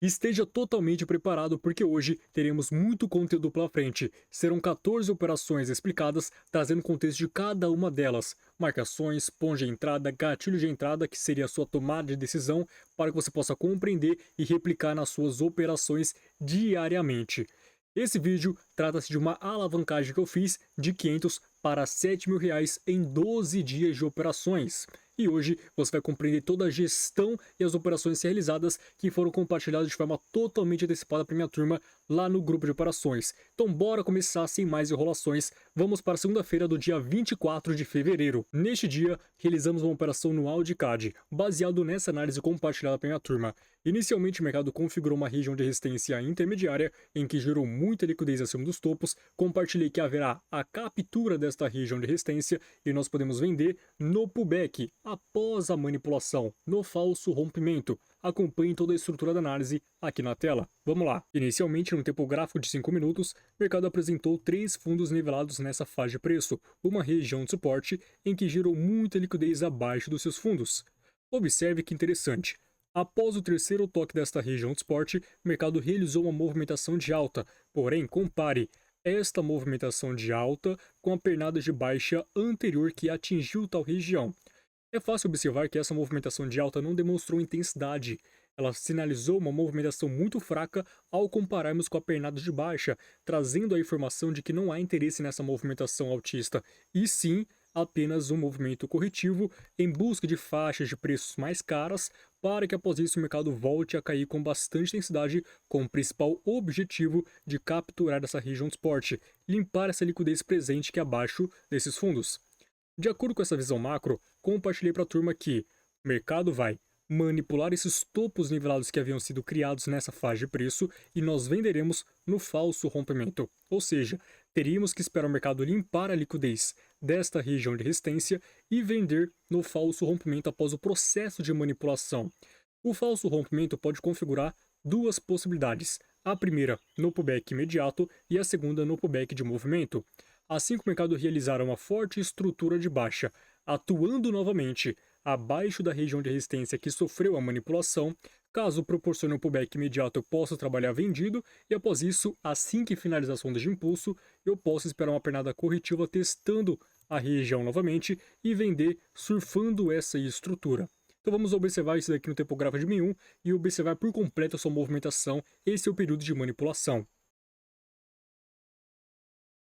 Esteja totalmente preparado porque hoje teremos muito conteúdo pela frente. Serão 14 operações explicadas, trazendo contexto de cada uma delas. Marcações, ponto de entrada, gatilho de entrada, que seria a sua tomada de decisão, para que você possa compreender e replicar nas suas operações diariamente. Esse vídeo trata-se de uma alavancagem que eu fiz de 500 para 7 mil reais em 12 dias de operações. E hoje você vai compreender toda a gestão e as operações realizadas que foram compartilhadas de forma totalmente antecipada para minha turma lá no grupo de operações. Então bora começar sem mais enrolações. Vamos para a segunda-feira do dia 24 de fevereiro. Neste dia, realizamos uma operação no AudiCAD, baseado nessa análise compartilhada para minha turma. Inicialmente, o mercado configurou uma região de resistência intermediária, em que gerou muita liquidez acima dos topos. Compartilhei que haverá a captura desta região de resistência e nós podemos vender no pullback, após a manipulação, no falso rompimento. Acompanhe toda a estrutura da análise aqui na tela. Vamos lá. Inicialmente, no tempo gráfico de 5 minutos, o mercado apresentou 3 fundos nivelados nessa faixa de preço, uma região de suporte em que gerou muita liquidez abaixo dos seus fundos. Observe que interessante. Após o terceiro toque desta região de suporte, o mercado realizou uma movimentação de alta. Porém, compare esta movimentação de alta com a pernada de baixa anterior que atingiu tal região. É fácil observar que essa movimentação de alta não demonstrou intensidade. Ela sinalizou uma movimentação muito fraca ao compararmos com a pernada de baixa, trazendo a informação de que não há interesse nessa movimentação altista, e sim apenas um movimento corretivo em busca de faixas de preços mais caras, para que após isso o mercado volte a cair com bastante intensidade, com o principal objetivo de capturar essa região de suporte, limpar essa liquidez presente que é abaixo desses fundos. De acordo com essa visão macro, compartilhei para a turma que o mercado vai manipular esses topos nivelados que haviam sido criados nessa faixa de preço e nós venderemos no falso rompimento. Ou seja, teríamos que esperar o mercado limpar a liquidez desta região de resistência e vender no falso rompimento após o processo de manipulação. O falso rompimento pode configurar duas possibilidades. A primeira no pullback imediato e a segunda no pullback de movimento. Assim que o mercado realizar uma forte estrutura de baixa, atuando novamente abaixo da região de resistência que sofreu a manipulação, caso proporcione um pullback imediato eu posso trabalhar vendido, e após isso, assim que finalizar a sonda de impulso, eu posso esperar uma pernada corretiva testando a região novamente e vender surfando essa estrutura. Então vamos observar isso daqui no tempo gráfico de M1 e observar por completo a sua movimentação. Esse é o período de manipulação.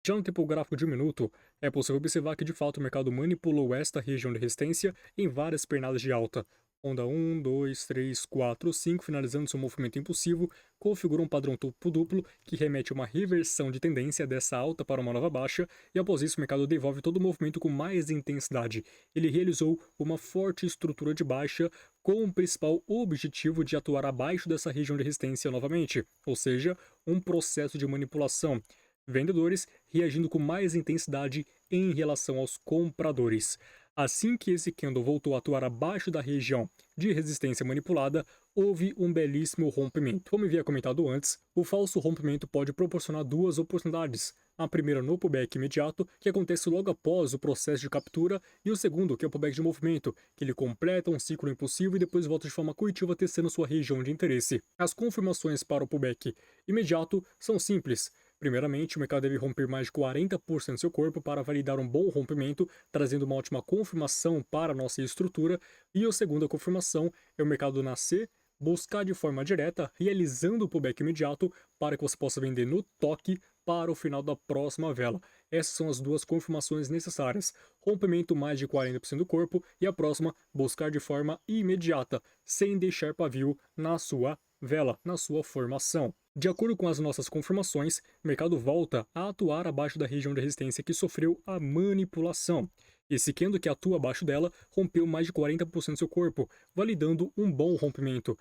Já no tempo gráfico de 1 minuto, é possível observar que de fato o mercado manipulou esta região de resistência em várias pernadas de alta. Onda 1, 2, 3, 4, 5, finalizando seu movimento impulsivo, configura um padrão topo duplo que remete a uma reversão de tendência dessa alta para uma nova baixa, e após isso o mercado devolve todo o movimento com mais intensidade. Ele realizou uma forte estrutura de baixa com o principal objetivo de atuar abaixo dessa região de resistência novamente, ou seja, um processo de manipulação. Vendedores reagindo com mais intensidade em relação aos compradores. Assim que esse candle voltou a atuar abaixo da região de resistência manipulada, houve um belíssimo rompimento. Como havia comentado antes, o falso rompimento pode proporcionar duas oportunidades. A primeira no pullback imediato, que acontece logo após o processo de captura, e o segundo, que é o pullback de movimento, que ele completa um ciclo impulsivo e depois volta de forma corretiva testando sua região de interesse. As confirmações para o pullback imediato são simples. Primeiramente, o mercado deve romper mais de 40% do seu corpo para validar um bom rompimento, trazendo uma ótima confirmação para a nossa estrutura. E a segunda confirmação é o mercado nascer, buscar de forma direta, realizando o pullback imediato para que você possa vender no toque para o final da próxima vela. Essas são as duas confirmações necessárias. Rompimento mais de 40% do corpo e a próxima, buscar de forma imediata, sem deixar pavio na sua vela, na sua formação. De acordo com as nossas confirmações, o mercado volta a atuar abaixo da região de resistência que sofreu a manipulação. Esse candle que atua abaixo dela rompeu mais de 40% do seu corpo, validando um bom rompimento.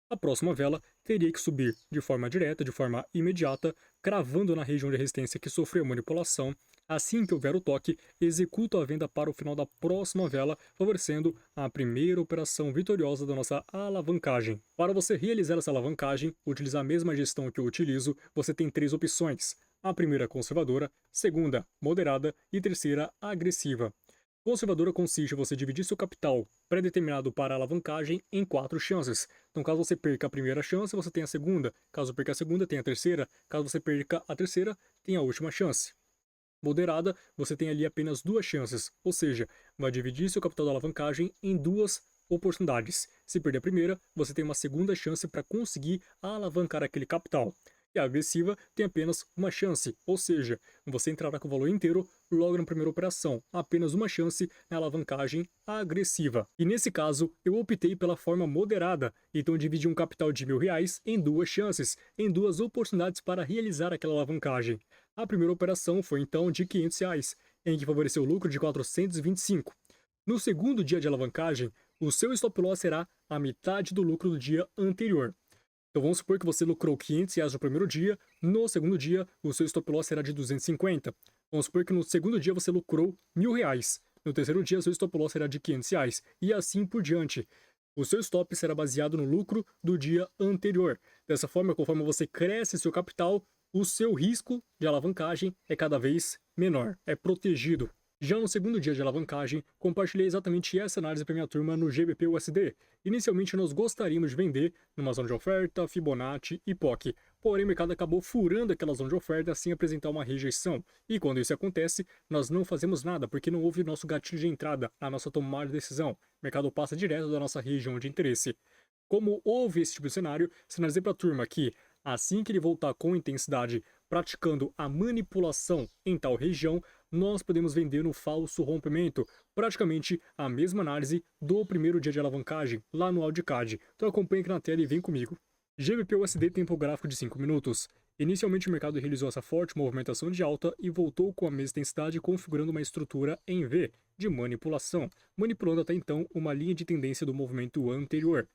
A próxima vela teria que subir de forma direta, de forma imediata, cravando na região de resistência que sofreu manipulação. Assim que houver o toque, executa a venda para o final da próxima vela, favorecendo a primeira operação vitoriosa da nossa alavancagem. Para você realizar essa alavancagem, utilizar a mesma gestão que eu utilizo, você tem 3 opções. A primeira conservadora, segunda moderada e terceira agressiva. Conservadora consiste em você dividir seu capital pré-determinado para alavancagem em 4 chances. Então, caso você perca a primeira chance, você tem a segunda. Caso perca a segunda, tem a terceira. Caso você perca a terceira, tem a última chance. Moderada, você tem ali apenas 2 chances, ou seja, vai dividir seu capital da alavancagem em 2 oportunidades. Se perder a primeira, você tem uma segunda chance para conseguir alavancar aquele capital. E a agressiva tem apenas uma chance, ou seja, você entrará com o valor inteiro logo na primeira operação, apenas uma chance na alavancagem agressiva. E nesse caso, eu optei pela forma moderada, então dividi um capital de R$ 1.000 em 2 chances, em 2 oportunidades para realizar aquela alavancagem. A primeira operação foi então de R$ 500, em que favoreceu o lucro de 425. No segundo dia de alavancagem, o seu stop loss será a metade do lucro do dia anterior. Então vamos supor que você lucrou R$ 500 no primeiro dia, no segundo dia o seu stop loss será de 250. Vamos supor que no segundo dia você lucrou R$ 1.000, no terceiro dia seu stop loss será de R$ 500 e assim por diante. O seu stop será baseado no lucro do dia anterior. Dessa forma, conforme você cresce seu capital, o seu risco de alavancagem é cada vez menor, é protegido. Já no segundo dia de alavancagem, compartilhei exatamente essa análise para minha turma no GBP/USD. Inicialmente nós gostaríamos de vender numa zona de oferta, Fibonacci e POC. Porém o mercado acabou furando aquela zona de oferta sem apresentar uma rejeição. E quando isso acontece, nós não fazemos nada porque não houve nosso gatilho de entrada, a nossa tomada de decisão. O mercado passa direto da nossa região de interesse. Como houve esse tipo de cenário, sinalizei para a turma que, assim que ele voltar com intensidade, praticando a manipulação em tal região, nós podemos vender no falso rompimento, praticamente a mesma análise do primeiro dia de alavancagem, lá no Audicad. Então acompanhe aqui na tela e vem comigo. GBP/USD tempo gráfico de 5 minutos. Inicialmente o mercado realizou essa forte movimentação de alta e voltou com a mesma intensidade configurando uma estrutura em V, de manipulação, manipulando até então uma linha de tendência do movimento anterior.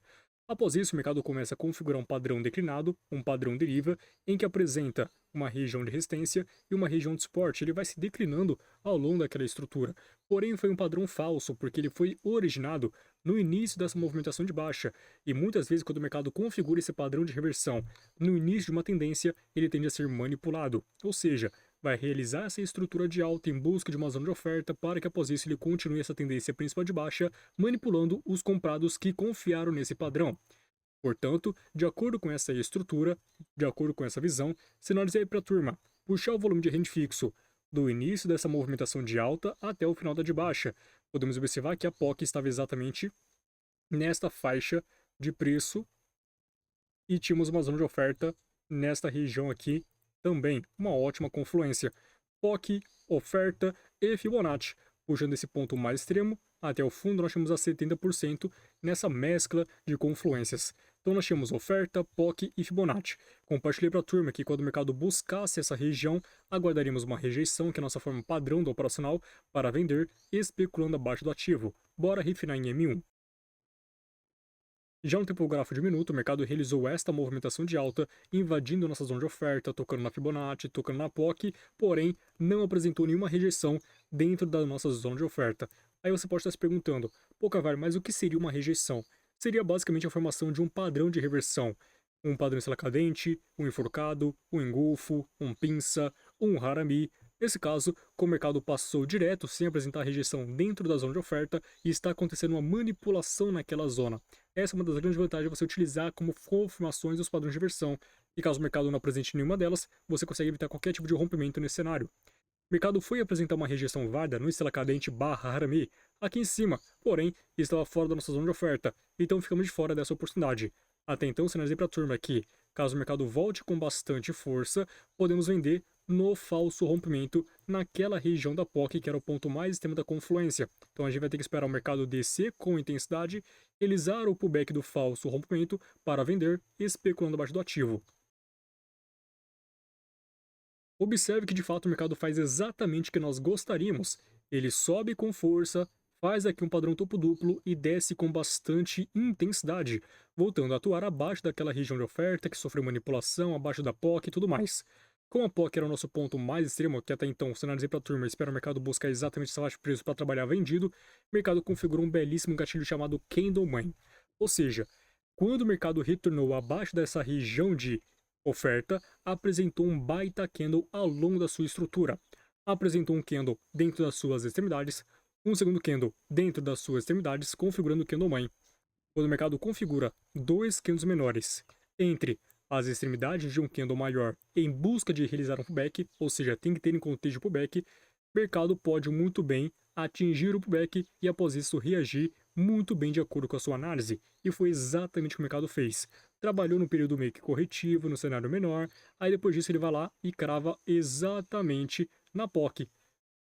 Após isso, o mercado começa a configurar um padrão declinado, um padrão deriva, em que apresenta uma região de resistência e uma região de suporte. Ele vai se declinando ao longo daquela estrutura. Porém, foi um padrão falso, porque ele foi originado no início dessa movimentação de baixa. E muitas vezes, quando o mercado configura esse padrão de reversão no início de uma tendência, ele tende a ser manipulado. Ou seja, vai realizar essa estrutura de alta em busca de uma zona de oferta para que após isso ele continue essa tendência principal de baixa, manipulando os comprados que confiaram nesse padrão. Portanto, de acordo com essa estrutura, de acordo com essa visão, sinalizei para a turma puxar o volume de rende fixo do início dessa movimentação de alta até o final da de baixa. Podemos observar que a POC estava exatamente nesta faixa de preço e tínhamos uma zona de oferta nesta região aqui também, uma ótima confluência. POC, oferta e Fibonacci, puxando esse ponto mais extremo até o fundo, nós temos a 70% nessa mescla de confluências. Então nós temos oferta, POC e Fibonacci. Compartilhei para a turma que quando o mercado buscasse essa região, aguardaríamos uma rejeição, que é a nossa forma padrão do operacional, para vender, especulando abaixo do ativo. Bora refinar em M1. Já no tempo gráfico de minuto, o mercado realizou esta movimentação de alta, invadindo nossa zona de oferta, tocando na Fibonacci, tocando na POC, porém não apresentou nenhuma rejeição dentro da nossa zona de oferta. Aí você pode estar se perguntando, pô, Cavar, mas o que seria uma rejeição? Seria basicamente a formação de um padrão de reversão. Um padrão estrela cadente, um enforcado, um engolfo, um pinça, um harami. Nesse caso, como o mercado passou direto sem apresentar rejeição dentro da zona de oferta e está acontecendo uma manipulação naquela zona. Essa é uma das grandes vantagens de você utilizar como confirmações os padrões de reversão. E caso o mercado não apresente nenhuma delas, você consegue evitar qualquer tipo de rompimento nesse cenário. O mercado foi apresentar uma rejeição válida no estrela cadente barra harami aqui em cima, porém estava fora da nossa zona de oferta, então ficamos de fora dessa oportunidade. Até então, sinalizei para a turma que, caso o mercado volte com bastante força, podemos vender no falso rompimento naquela região da POC, que era o ponto mais extremo da confluência. Então a gente vai ter que esperar o mercado descer com intensidade, realizar o pullback do falso rompimento para vender, especulando abaixo do ativo. Observe que de fato o mercado faz exatamente o que nós gostaríamos. Ele sobe com força, faz aqui um padrão topo duplo e desce com bastante intensidade, voltando a atuar abaixo daquela região de oferta que sofreu manipulação, abaixo da POC e tudo mais. Como a POC era o nosso ponto mais extremo, que até então sinalizei para a turma, espera o mercado buscar exatamente essa faixa de preço para trabalhar vendido, o mercado configurou um belíssimo gatilho chamado Candleman. Ou seja, quando o mercado retornou abaixo dessa região de oferta, apresentou um baita candle ao longo da sua estrutura. Apresentou um candle dentro das suas extremidades, Um segundo candle dentro das suas extremidades, configurando o candle mãe. Quando o mercado configura dois candles menores entre as extremidades de um candle maior em busca de realizar um pullback, ou seja, tem que ter em contexto de pullback, o mercado pode muito bem atingir o pullback e após isso reagir muito bem de acordo com a sua análise. E foi exatamente o que o mercado fez. Trabalhou no período meio que corretivo, no cenário menor, aí depois disso ele vai lá e crava exatamente na POC.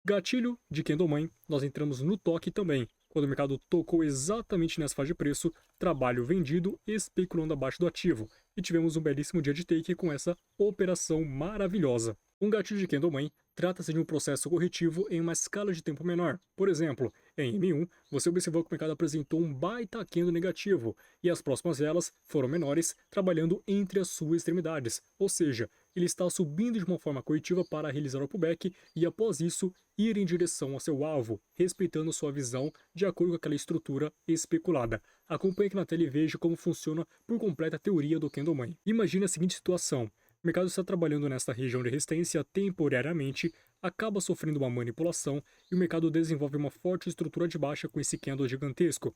Gatilho de Candleman, nós entramos no toque também. Quando o mercado tocou exatamente nessa faixa de preço, trabalho vendido especulando abaixo do ativo. E tivemos um belíssimo dia de take com essa operação maravilhosa. Um gatilho de Candleman trata-se de um processo corretivo em uma escala de tempo menor. Por exemplo, em M1, você observou que o mercado apresentou um baita candle negativo e as próximas velas foram menores, trabalhando entre as suas extremidades. Ou seja, ele está subindo de uma forma corretiva para realizar o pullback e após isso ir em direção ao seu alvo, respeitando sua visão de acordo com aquela estrutura especulada. Acompanhe aqui na tela e veja como funciona por completa a teoria do Candleman. Imagine a seguinte situação. O mercado está trabalhando nesta região de resistência temporariamente, acaba sofrendo uma manipulação e o mercado desenvolve uma forte estrutura de baixa com esse candle gigantesco.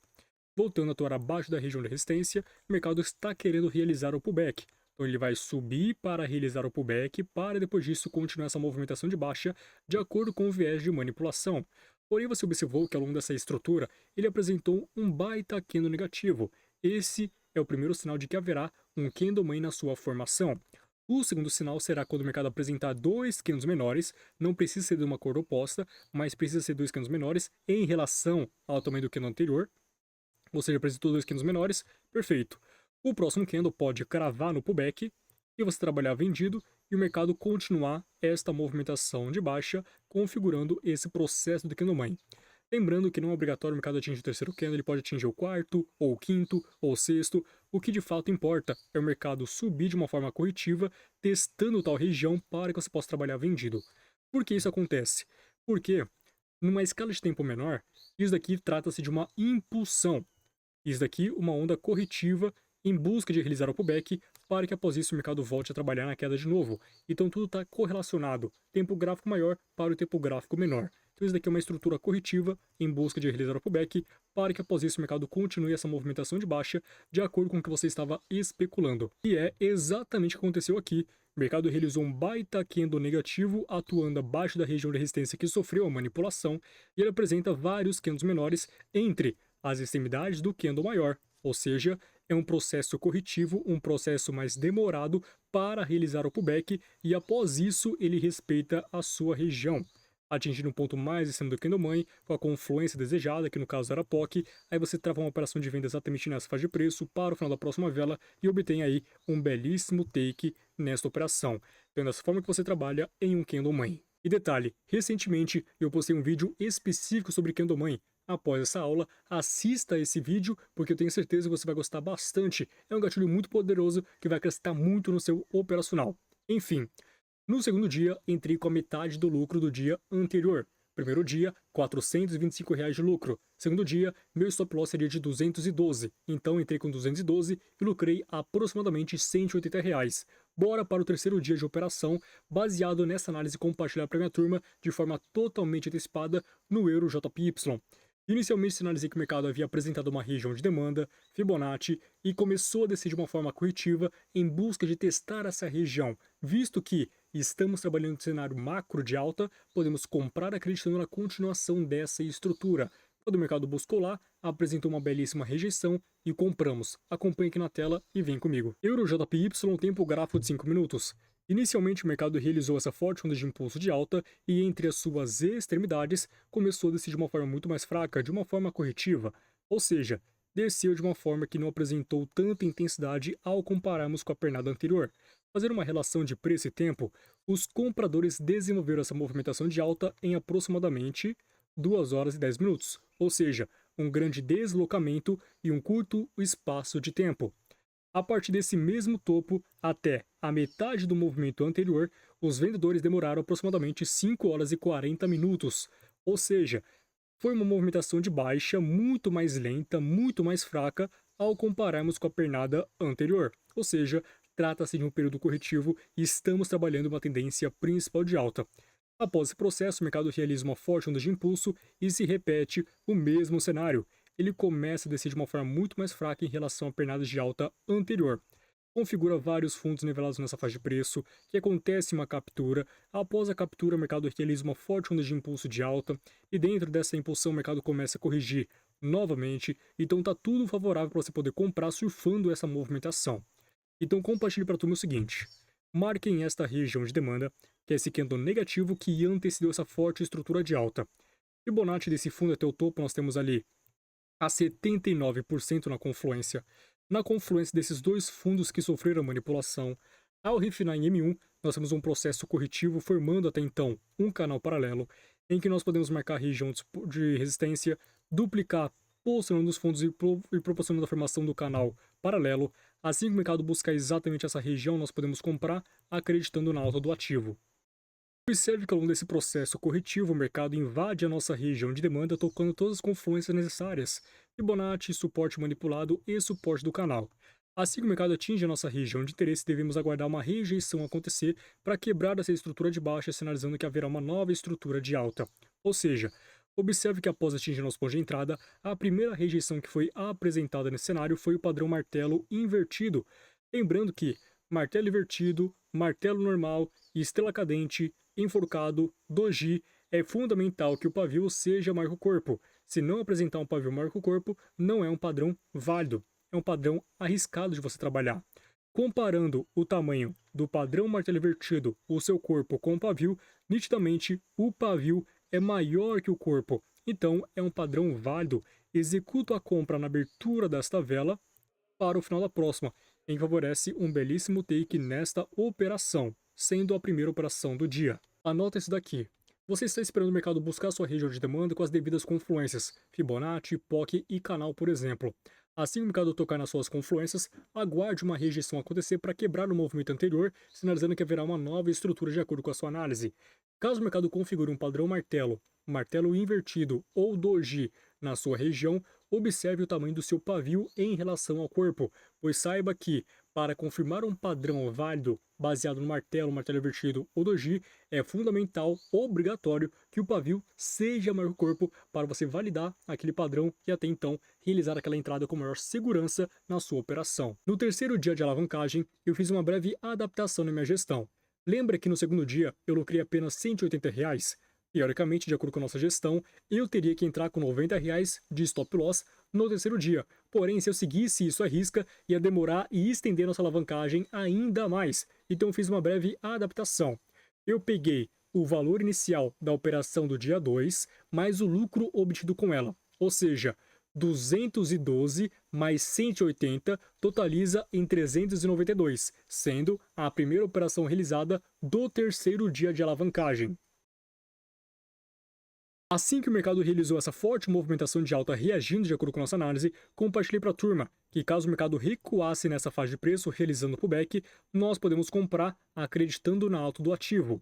Voltando a atuar abaixo da região de resistência, o mercado está querendo realizar o pullback. Então ele vai subir para realizar o pullback para depois disso continuar essa movimentação de baixa de acordo com o viés de manipulação. Porém você observou que ao longo dessa estrutura ele apresentou um baita candle negativo. Esse é o primeiro sinal de que haverá um candleman na sua formação. O segundo sinal será quando o mercado apresentar dois candles menores, não precisa ser de uma cor oposta, mas precisa ser dois candles menores em relação ao tamanho do candle anterior, ou seja, apresentou dois candles menores, perfeito. O próximo candle pode cravar no pullback e você trabalhar vendido e o mercado continuar esta movimentação de baixa, configurando esse processo do candleman. Lembrando que não é obrigatório o mercado atingir o terceiro candle, ele pode atingir o quarto, ou o quinto, ou o sexto. O que de fato importa é o mercado subir de uma forma corretiva, testando tal região para que você possa trabalhar vendido. Por que isso acontece? Porque, numa escala de tempo menor, isso daqui trata-se de uma impulsão. Isso daqui, uma onda corretiva em busca de realizar o pullback para que após isso o mercado volte a trabalhar na queda de novo. Então tudo está correlacionado. Tempo gráfico maior para o tempo gráfico menor. Então isso daqui é uma estrutura corretiva em busca de realizar o pullback para que após isso o mercado continue essa movimentação de baixa de acordo com o que você estava especulando. E é exatamente o que aconteceu aqui. O mercado realizou um baita candle negativo atuando abaixo da região de resistência que sofreu a manipulação e ele apresenta vários candles menores entre as extremidades do candle maior, ou seja, é um processo corretivo, um processo mais demorado para realizar o pullback e após isso ele respeita a sua região, atingindo um ponto mais em cima do candleman com a confluência desejada, que no caso era POC, aí você trava uma operação de venda exatamente nessa faixa de preço para o final da próxima vela e obtém aí um belíssimo take nesta operação. Então é dessa forma que você trabalha em um candleman. E detalhe, recentemente eu postei um vídeo específico sobre candleman. Após essa aula, assista esse vídeo, porque eu tenho certeza que você vai gostar bastante. É um gatilho muito poderoso que vai acrescentar muito no seu operacional. Enfim, no segundo dia, entrei com a metade do lucro do dia anterior. Primeiro dia, R$ 425 de lucro. Segundo dia, meu stop loss seria de 212. Então entrei com 212 e lucrei aproximadamente R$ 180. Bora para o terceiro dia de operação, baseado nessa análise compartilhada para minha turma de forma totalmente antecipada no Euro JPY. Inicialmente sinalizei que o mercado havia apresentado uma região de demanda, Fibonacci, e começou a descer de uma forma corretiva em busca de testar essa região, visto que estamos trabalhando no cenário macro de alta, podemos comprar acreditando na continuação dessa estrutura. Quando o mercado buscou lá, apresentou uma belíssima rejeição e compramos. Acompanhe aqui na tela e vem comigo. Euro JPY, tempo gráfico de 5 minutos. Inicialmente, o mercado realizou essa forte onda de impulso de alta e entre as suas extremidades começou a descer de uma forma muito mais fraca, de uma forma corretiva, ou seja, desceu de uma forma que não apresentou tanta intensidade ao compararmos com a pernada anterior. Fazendo uma relação de preço e tempo, os compradores desenvolveram essa movimentação de alta em aproximadamente 2 horas e 10 minutos, ou seja, um grande deslocamento e um curto espaço de tempo. A partir desse mesmo topo até a metade do movimento anterior, os vendedores demoraram aproximadamente 5 horas e 40 minutos, ou seja, foi uma movimentação de baixa muito mais lenta, muito mais fraca ao compararmos com a pernada anterior, ou seja, trata-se de um período corretivo e estamos trabalhando uma tendência principal de alta. Após esse processo, o mercado realiza uma forte onda de impulso e se repete o mesmo cenário. Ele começa a descer de uma forma muito mais fraca em relação a pernadas de alta anterior. Configura vários fundos nivelados nessa faixa de preço, que acontece uma captura. Após a captura, o mercado realiza uma forte onda de impulso de alta, e dentro dessa impulsão o mercado começa a corrigir novamente. Então tá tudo favorável para você poder comprar surfando essa movimentação. Então compartilhe para a turma o seguinte: marquem esta região de demanda, que é esse candle negativo que antecedeu essa forte estrutura de alta. Fibonacci desse fundo até o topo nós temos ali a 79% na confluência. Na confluência desses dois fundos que sofreram manipulação, ao refinar em M1, nós temos um processo corretivo formando até então um canal paralelo, em que nós podemos marcar a região de resistência, duplicar, posicionando os fundos e proporcionando a formação do canal paralelo. Assim que o mercado buscar exatamente essa região, nós podemos comprar acreditando na alta do ativo. Observe que ao longo desse processo corretivo, o mercado invade a nossa região de demanda, tocando todas as confluências necessárias: Fibonacci, suporte manipulado e suporte do canal. Assim que o mercado atinge a nossa região de interesse, devemos aguardar uma rejeição acontecer para quebrar essa estrutura de baixa, sinalizando que haverá uma nova estrutura de alta. Ou seja, observe que após atingir nosso ponto de entrada, a primeira rejeição que foi apresentada nesse cenário foi o padrão martelo invertido. Lembrando que martelo invertido, martelo normal e estrela cadente, enforcado, doji, é fundamental que o pavio seja marco-corpo. Se não apresentar um pavio marco-corpo, não é um padrão válido. É um padrão arriscado de você trabalhar. Comparando o tamanho do padrão martelo invertido, o seu corpo, com o pavio, nitidamente o pavio é maior que o corpo. Então é um padrão válido. Executo a compra na abertura desta vela para o final da próxima, em que favorece um belíssimo take nesta operação, sendo a primeira operação do dia. Anota isso daqui. Você está esperando o mercado buscar sua região de demanda com as devidas confluências, Fibonacci, POC e canal, por exemplo. Assim que o mercado tocar nas suas confluências, aguarde uma rejeição acontecer para quebrar o movimento anterior, sinalizando que haverá uma nova estrutura de acordo com a sua análise. Caso o mercado configure um padrão martelo, martelo invertido ou doji na sua região, observe o tamanho do seu pavio em relação ao corpo, pois saiba que, para confirmar um padrão válido baseado no martelo invertido ou doji, é fundamental, obrigatório, que o pavio seja maior que o corpo para você validar aquele padrão e até então realizar aquela entrada com maior segurança na sua operação. No terceiro dia de alavancagem, eu fiz uma breve adaptação na minha gestão. Lembra que no segundo dia eu lucrei apenas R$ 180? Teoricamente, de acordo com a nossa gestão, eu teria que entrar com R$ 90 de stop loss no terceiro dia. Porém, se eu seguisse isso à risca, ia demorar e estender nossa alavancagem ainda mais. Então eu fiz uma breve adaptação. Eu peguei o valor inicial da operação do dia 2, mais o lucro obtido com ela. Ou seja, 212 mais 180 totaliza em 392, sendo a primeira operação realizada do terceiro dia de alavancagem. Assim que o mercado realizou essa forte movimentação de alta reagindo de acordo com nossa análise, compartilhei para a turma que caso o mercado recuasse nessa faixa de preço realizando pullback, nós podemos comprar acreditando na alta do ativo.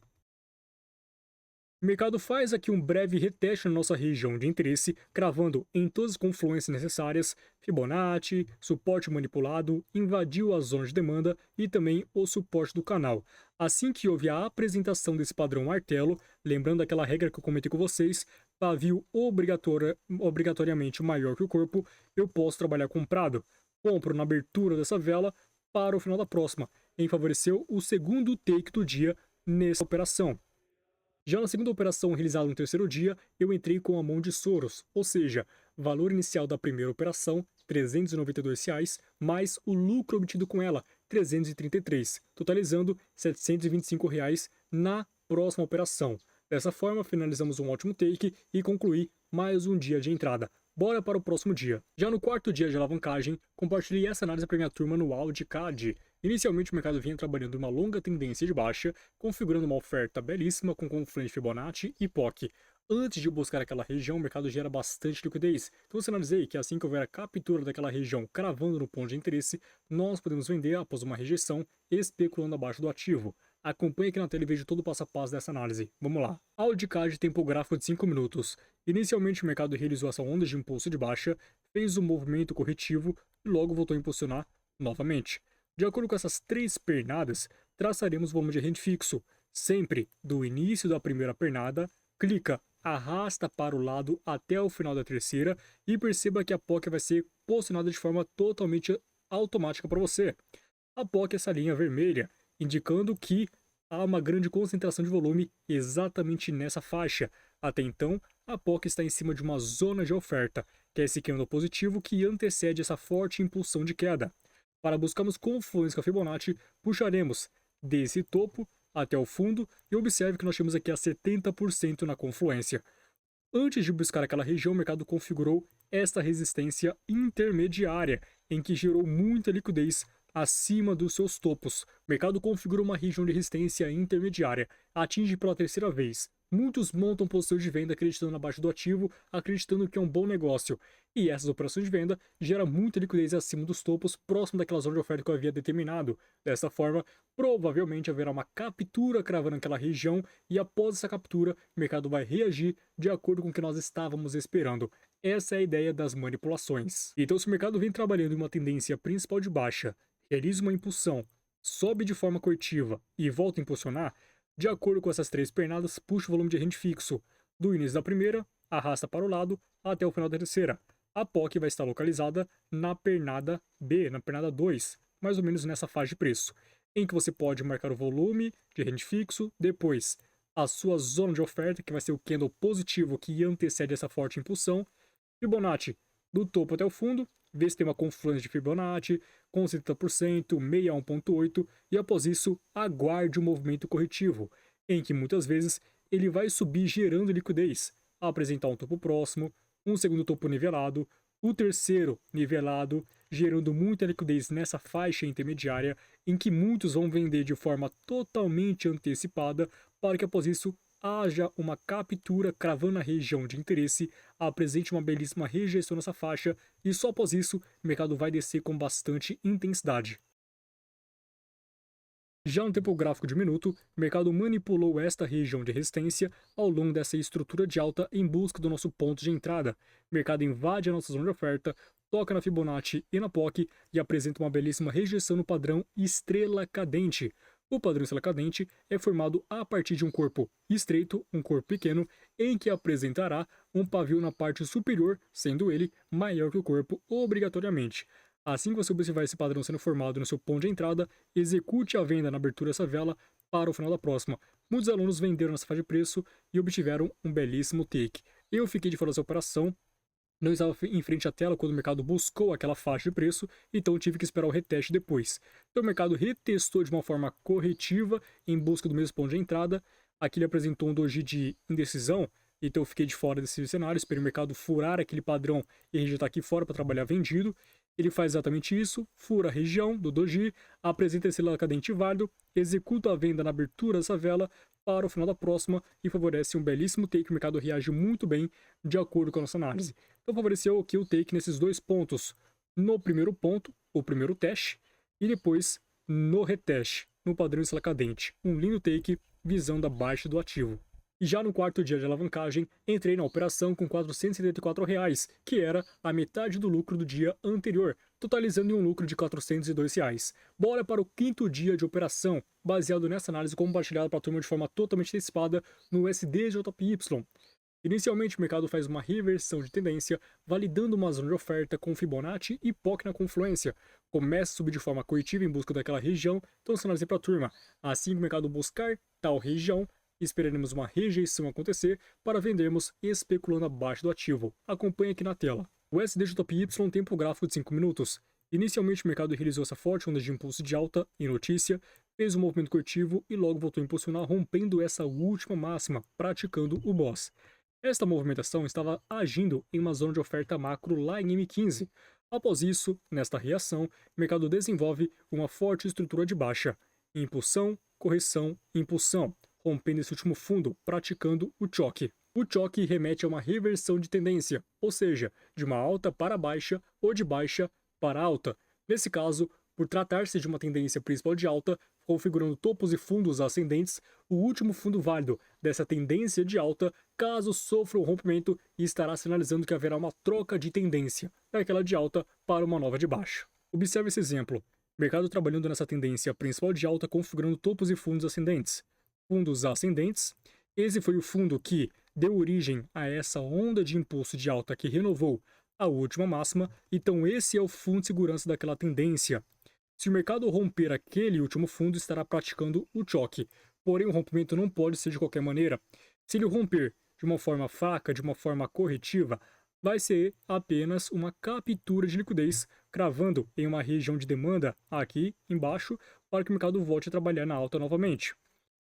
O mercado faz aqui um breve reteste na nossa região de interesse, cravando em todas as confluências necessárias, Fibonacci, suporte manipulado, invadiu a zona de demanda e também o suporte do canal. Assim que houve a apresentação desse padrão martelo, lembrando aquela regra que eu comentei com vocês, pavio obrigatoriamente maior que o corpo, eu posso trabalhar comprado. Compro na abertura dessa vela para o final da próxima, em favoreceu o segundo take do dia nessa operação. Já na segunda operação realizada no terceiro dia, eu entrei com a mão de Soros, ou seja, valor inicial da primeira operação, R$ 392, mais o lucro obtido com ela, 333, totalizando R$ 725 na próxima operação. Dessa forma, finalizamos um ótimo take e concluí mais um dia de entrada. Bora para o próximo dia. Já no quarto dia de alavancagem, compartilhei essa análise para minha turma no AudiCAD. Inicialmente o mercado vinha trabalhando uma longa tendência de baixa, configurando uma oferta belíssima com confluente Fibonacci e POC. Antes de buscar aquela região, o mercado gera bastante liquidez. Então eu sinalizei que assim que houver a captura daquela região cravando no ponto de interesse, nós podemos vender após uma rejeição, especulando abaixo do ativo. Acompanhe aqui na tela e veja todo o passo a passo dessa análise. Vamos lá. AudiCAD tempo gráfico de 5 minutos. Inicialmente o mercado realizou essa onda de impulso de baixa, fez um movimento corretivo e logo voltou a impulsionar novamente. De acordo com essas três pernadas, traçaremos o volume de rende fixo, sempre do início da primeira pernada, clica, arrasta para o lado até o final da terceira e perceba que a POC vai ser posicionada de forma totalmente automática para você. A POC é essa linha vermelha, indicando que há uma grande concentração de volume exatamente nessa faixa. Até então, a POC está em cima de uma zona de oferta, que é esse candle positivo que antecede essa forte impulsão de queda. Para buscarmos confluência com a Fibonacci, puxaremos desse topo até o fundo e observe que nós temos aqui a 70% na confluência. Antes de buscar aquela região, o mercado configurou esta resistência intermediária, em que gerou muita liquidez acima dos seus topos. O mercado configurou uma região de resistência intermediária, atinge pela terceira vez. Muitos montam posição de venda acreditando na baixa do ativo, acreditando que é um bom negócio. E essas operações de venda geram muita liquidez acima dos topos, próximo daquela zona de oferta que eu havia determinado. Dessa forma, provavelmente haverá uma captura cravando aquela região e após essa captura, o mercado vai reagir de acordo com o que nós estávamos esperando. Essa é a ideia das manipulações. Então, se o mercado vem trabalhando em uma tendência principal de baixa, realiza uma impulsão, sobe de forma corretiva e volta a impulsionar, de acordo com essas três pernadas, puxa o volume de rende fixo do início da primeira, arrasta para o lado até o final da terceira. A POC vai estar localizada na pernada B, na pernada 2, mais ou menos nessa faixa de preço, em que você pode marcar o volume de rende fixo, depois a sua zona de oferta, que vai ser o candle positivo que antecede essa forte impulsão, Fibonacci do topo até o fundo, vê se tem uma confluência de Fibonacci com 70%, 61,8 e após isso aguarde um movimento corretivo, em que muitas vezes ele vai subir gerando liquidez, apresentar um topo próximo, um segundo topo nivelado, o terceiro nivelado, gerando muita liquidez nessa faixa intermediária, em que muitos vão vender de forma totalmente antecipada, para que após isso haja uma captura cravando a região de interesse, apresente uma belíssima rejeição nessa faixa e só após isso o mercado vai descer com bastante intensidade. Já no tempo gráfico de minuto, o mercado manipulou esta região de resistência ao longo dessa estrutura de alta em busca do nosso ponto de entrada. O mercado invade a nossa zona de oferta, toca na Fibonacci e na POC e apresenta uma belíssima rejeição no padrão estrela cadente. O padrão estrela cadente é formado a partir de um corpo estreito, um corpo pequeno, em que apresentará um pavio na parte superior, sendo ele maior que o corpo obrigatoriamente. Assim que você observar esse padrão sendo formado no seu ponto de entrada, execute a venda na abertura dessa vela para o final da próxima. Muitos alunos venderam nessa faixa de preço e obtiveram um belíssimo take. Eu fiquei de fora dessa operação, não estava em frente à tela quando o mercado buscou aquela faixa de preço, então tive que esperar o reteste depois. Então o mercado retestou de uma forma corretiva em busca do mesmo ponto de entrada. Aqui ele apresentou um doji de indecisão, então eu fiquei de fora desse cenário, esperei o mercado furar aquele padrão e rejeitar aqui fora para trabalhar vendido. Ele faz exatamente isso, fura a região do doji, apresenta esse lado cadente válido, executa a venda na abertura dessa vela para o final da próxima e favorece um belíssimo take. O mercado reage muito bem de acordo com a nossa análise. Então favoreceu aqui o take nesses dois pontos. No primeiro ponto, o primeiro teste, e depois no reteste, no padrão estrela cadente. Um lindo take visando a baixa do ativo. E já no quarto dia de alavancagem, entrei na operação com R$ 474, que era a metade do lucro do dia anterior, totalizando em um lucro de R$ 402. Bora para o quinto dia de operação, baseado nessa análise compartilhada para a turma de forma totalmente antecipada no SDJPY. Inicialmente, o mercado faz uma reversão de tendência, validando uma zona de oferta com Fibonacci e POC na confluência. Começa a subir de forma corretiva em busca daquela região, então sinalizei para a turma. Assim que o mercado buscar tal região, esperaremos uma rejeição acontecer para vendermos especulando abaixo do ativo. Acompanhe aqui na tela. O SDJPY tempo gráfico de 5 minutos. Inicialmente o mercado realizou essa forte onda de impulso de alta em notícia, fez um movimento corretivo e logo voltou a impulsionar rompendo essa última máxima, praticando o boss. Esta movimentação estava agindo em uma zona de oferta macro lá em M15. Após isso, nesta reação, o mercado desenvolve uma forte estrutura de baixa. Impulsão, correção, impulsão, rompendo esse último fundo, praticando o choque. O choque remete a uma reversão de tendência, ou seja, de uma alta para baixa ou de baixa para alta. Nesse caso, por tratar-se de uma tendência principal de alta, configurando topos e fundos ascendentes, o último fundo válido dessa tendência de alta, caso sofra um rompimento, estará sinalizando que haverá uma troca de tendência, daquela de alta para uma nova de baixa. Observe esse exemplo. Mercado trabalhando nessa tendência principal de alta, configurando topos e fundos ascendentes. fundos ascendentes. Esse foi o fundo que deu origem a essa onda de impulso de alta que renovou a última máxima, então esse é o fundo de segurança daquela tendência. Se o mercado romper aquele último fundo, estará praticando o choque. Porém, o rompimento não pode ser de qualquer maneira. Se ele romper de uma forma fraca, de uma forma corretiva, vai ser apenas uma captura de liquidez, cravando em uma região de demanda aqui embaixo, para que o mercado volte a trabalhar na alta novamente.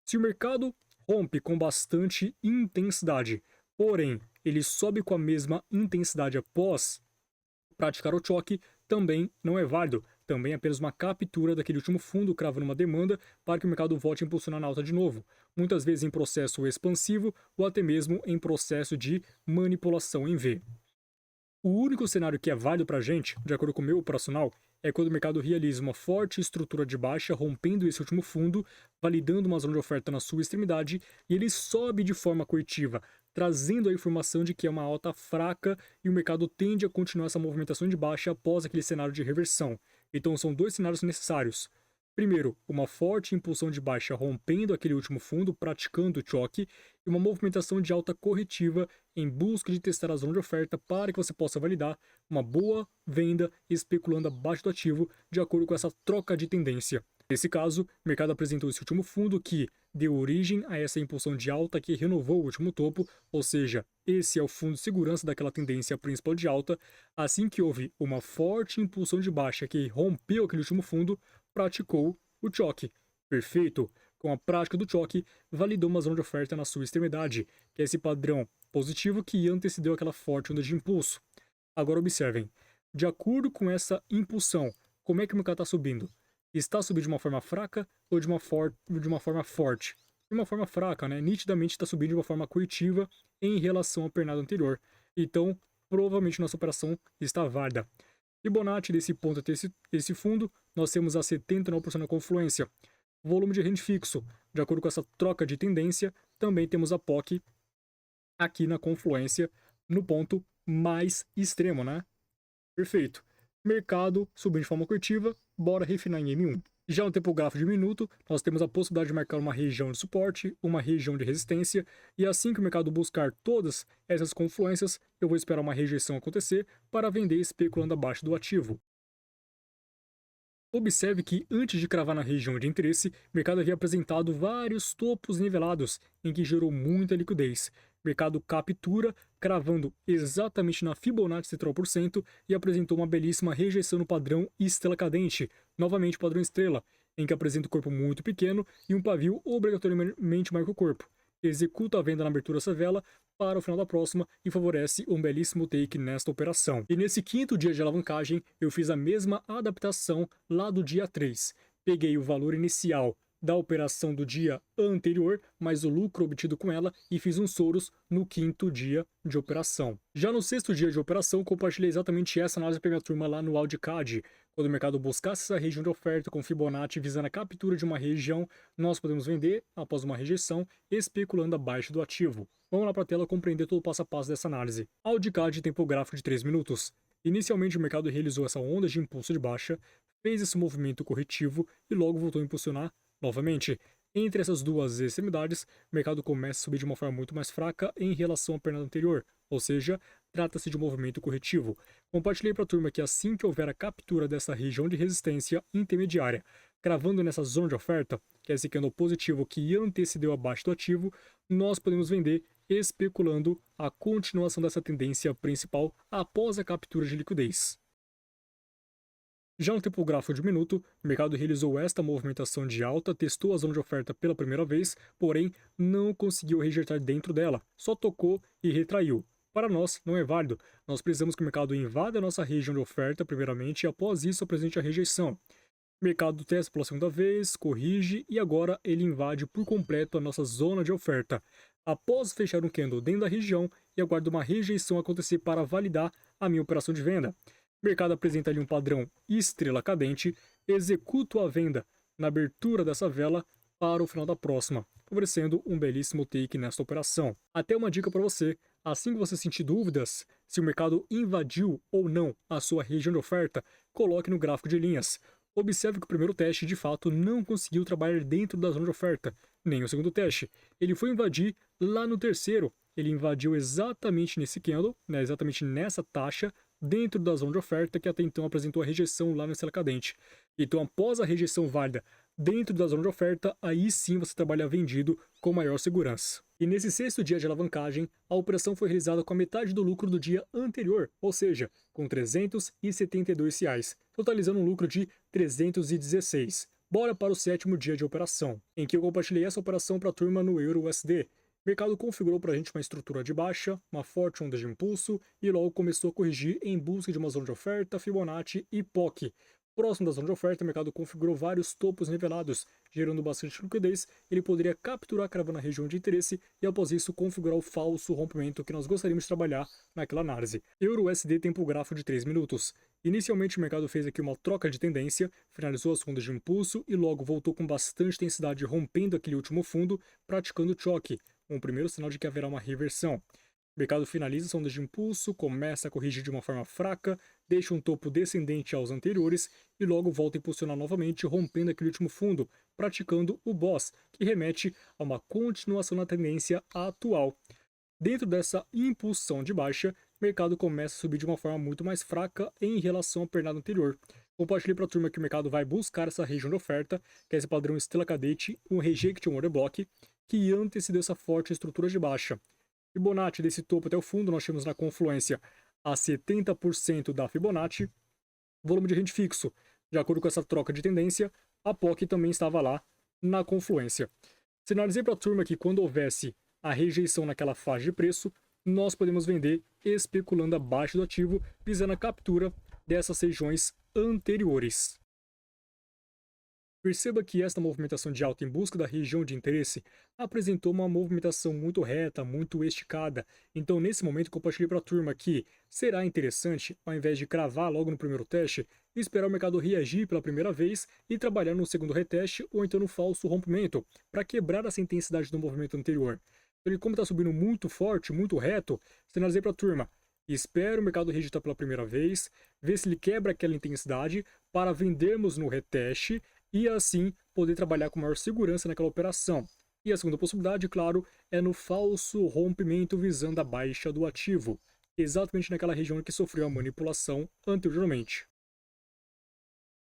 Se o mercado rompe com bastante intensidade, porém ele sobe com a mesma intensidade após praticar o choque, também não é válido. Também é apenas uma captura daquele último fundo, cravando uma demanda para que o mercado volte a impulsionar na alta de novo. Muitas vezes em processo expansivo ou até mesmo em processo de manipulação em V. O único cenário que é válido para a gente, de acordo com o meu operacional, é quando o mercado realiza uma forte estrutura de baixa, rompendo esse último fundo, validando uma zona de oferta na sua extremidade, e ele sobe de forma corretiva, trazendo a informação de que é uma alta fraca e o mercado tende a continuar essa movimentação de baixa após aquele cenário de reversão. Então são dois cenários necessários. Primeiro, uma forte impulsão de baixa rompendo aquele último fundo, praticando o choque, e uma movimentação de alta corretiva em busca de testar a zona de oferta para que você possa validar uma boa venda especulando abaixo do ativo de acordo com essa troca de tendência. Nesse caso, o mercado apresentou esse último fundo que deu origem a essa impulsão de alta que renovou o último topo, ou seja, esse é o fundo de segurança daquela tendência principal de alta. Assim que houve uma forte impulsão de baixa que rompeu aquele último fundo, praticou o choque. Perfeito. Com a prática do choque, validou uma zona de oferta na sua extremidade, que é esse padrão positivo que antecedeu aquela forte onda de impulso. Agora observem, de acordo com essa impulsão, como é que o mercado está subindo? Está subindo de uma forma fraca ou de uma forma forte? De uma forma fraca, né? Nitidamente está subindo de uma forma corretiva em relação ao pernada anterior. Então, provavelmente nossa operação está válida. Fibonacci desse ponto até esse fundo, nós temos a 79% da confluência. Volume de rende fixo, de acordo com essa troca de tendência, também temos a POC aqui na confluência, no ponto mais extremo, né? Perfeito. Mercado subindo de forma corretiva, bora refinar em M1. Já no tempo gráfico de minuto, nós temos a possibilidade de marcar uma região de suporte, uma região de resistência, e assim que o mercado buscar todas essas confluências, eu vou esperar uma rejeição acontecer para vender especulando abaixo do ativo. Observe que antes de cravar na região de interesse, o mercado havia apresentado vários topos nivelados, em que gerou muita liquidez. O mercado captura, cravando exatamente na Fibonacci central por cento e apresentou uma belíssima rejeição no padrão estrela cadente, novamente padrão estrela, em que apresenta um corpo muito pequeno e um pavio obrigatoriamente marca o corpo. Executa a venda na abertura dessa vela para o final da próxima e favorece um belíssimo take nesta operação. E nesse quinto dia de alavancagem, eu fiz a mesma adaptação lá do dia 3. Peguei o valor inicial da operação do dia anterior, mais o lucro obtido com ela, e fiz uns soros no quinto dia de operação. Já no sexto dia de operação, compartilhei exatamente essa análise para minha turma lá no Audicad. Quando o mercado buscasse essa região de oferta com Fibonacci visando a captura de uma região, nós podemos vender após uma rejeição, especulando abaixo do ativo. Vamos lá para a tela compreender todo o passo a passo dessa análise. Audicad tempo gráfico de 3 minutos. Inicialmente o mercado realizou essa onda de impulso de baixa, fez esse movimento corretivo e logo voltou a impulsionar novamente. Entre essas duas extremidades, o mercado começa a subir de uma forma muito mais fraca em relação à pernada anterior, ou seja, trata-se de um movimento corretivo. Compartilhei para a turma que assim que houver a captura dessa região de resistência intermediária, cravando nessa zona de oferta, que é esse candle positivo que antecedeu abaixo do ativo, nós podemos vender especulando a continuação dessa tendência principal após a captura de liquidez. Já no tempo gráfico de minuto, o mercado realizou esta movimentação de alta, testou a zona de oferta pela primeira vez, porém não conseguiu rejeitar dentro dela, só tocou e retraiu. Para nós, não é válido. Nós precisamos que o mercado invada a nossa região de oferta primeiramente e após isso apresente a rejeição. O mercado testa pela segunda vez, corrige e agora ele invade por completo a nossa zona de oferta. Após fechar um candle dentro da região e aguardo uma rejeição acontecer para validar a minha operação de venda. O mercado apresenta ali um padrão estrela cadente, executo a venda na abertura dessa vela para o final da próxima, favorecendo um belíssimo take nesta operação. Até uma dica para você, assim que você sentir dúvidas se o mercado invadiu ou não a sua região de oferta, coloque no gráfico de linhas. Observe que o primeiro teste, de fato, não conseguiu trabalhar dentro da zona de oferta, nem o segundo teste. Ele foi invadir lá no terceiro. Ele invadiu exatamente nesse candle, né, exatamente nessa taxa, dentro da zona de oferta, que até então apresentou a rejeição lá no estrela cadente. Então, após a rejeição válida dentro da zona de oferta, aí sim você trabalha vendido com maior segurança. E nesse sexto dia de alavancagem, a operação foi realizada com a metade do lucro do dia anterior, ou seja, com R$ 372, totalizando um lucro de 316. Bora para o sétimo dia de operação, em que eu compartilhei essa operação para a turma no EURUSD. O mercado configurou para a gente uma estrutura de baixa, uma forte onda de impulso e logo começou a corrigir em busca de uma zona de oferta, Fibonacci e POC. Próximo da zona de oferta, o mercado configurou vários topos nivelados, gerando bastante liquidez. Ele poderia capturar a caravana na região de interesse e, após isso, configurar o falso rompimento que nós gostaríamos de trabalhar naquela análise. EURUSD tempo gráfico de 3 minutos. Inicialmente, o mercado fez aqui uma troca de tendência, finalizou as ondas de impulso e logo voltou com bastante intensidade, rompendo aquele último fundo, praticando choque, um primeiro sinal de que haverá uma reversão. O mercado finaliza as ondas de impulso, começa a corrigir de uma forma fraca, deixa um topo descendente aos anteriores e logo volta a impulsionar novamente, rompendo aquele último fundo, praticando o boss, que remete a uma continuação na tendência atual. Dentro dessa impulsão de baixa, o mercado começa a subir de uma forma muito mais fraca em relação à pernada anterior. Compartilhei para a turma que o mercado vai buscar essa região de oferta, que é esse padrão Estrela Cadete, um Rejection Order Block, que antecedeu essa forte estrutura de baixa. Fibonacci desse topo até o fundo, nós temos na confluência a 70% da Fibonacci. Volume de rende fixo, de acordo com essa troca de tendência, a POC também estava lá na confluência. Sinalizei para a turma que quando houvesse a rejeição naquela faixa de preço, nós podemos vender especulando abaixo do ativo, visando a captura dessas regiões anteriores. Perceba que esta movimentação de alta em busca da região de interesse apresentou uma movimentação muito reta, muito esticada. Então, nesse momento, compartilhei para a turma que será interessante, ao invés de cravar logo no primeiro teste, esperar o mercado reagir pela primeira vez e trabalhar no segundo reteste ou então no falso rompimento, para quebrar essa intensidade do movimento anterior. Então, como está subindo muito forte, muito reto, sinalizei para a turma: espera o mercado reagir pela primeira vez, ver se ele quebra aquela intensidade para vendermos no reteste e assim poder trabalhar com maior segurança naquela operação. E a segunda possibilidade, claro, é no falso rompimento visando a baixa do ativo, exatamente naquela região que sofreu a manipulação anteriormente.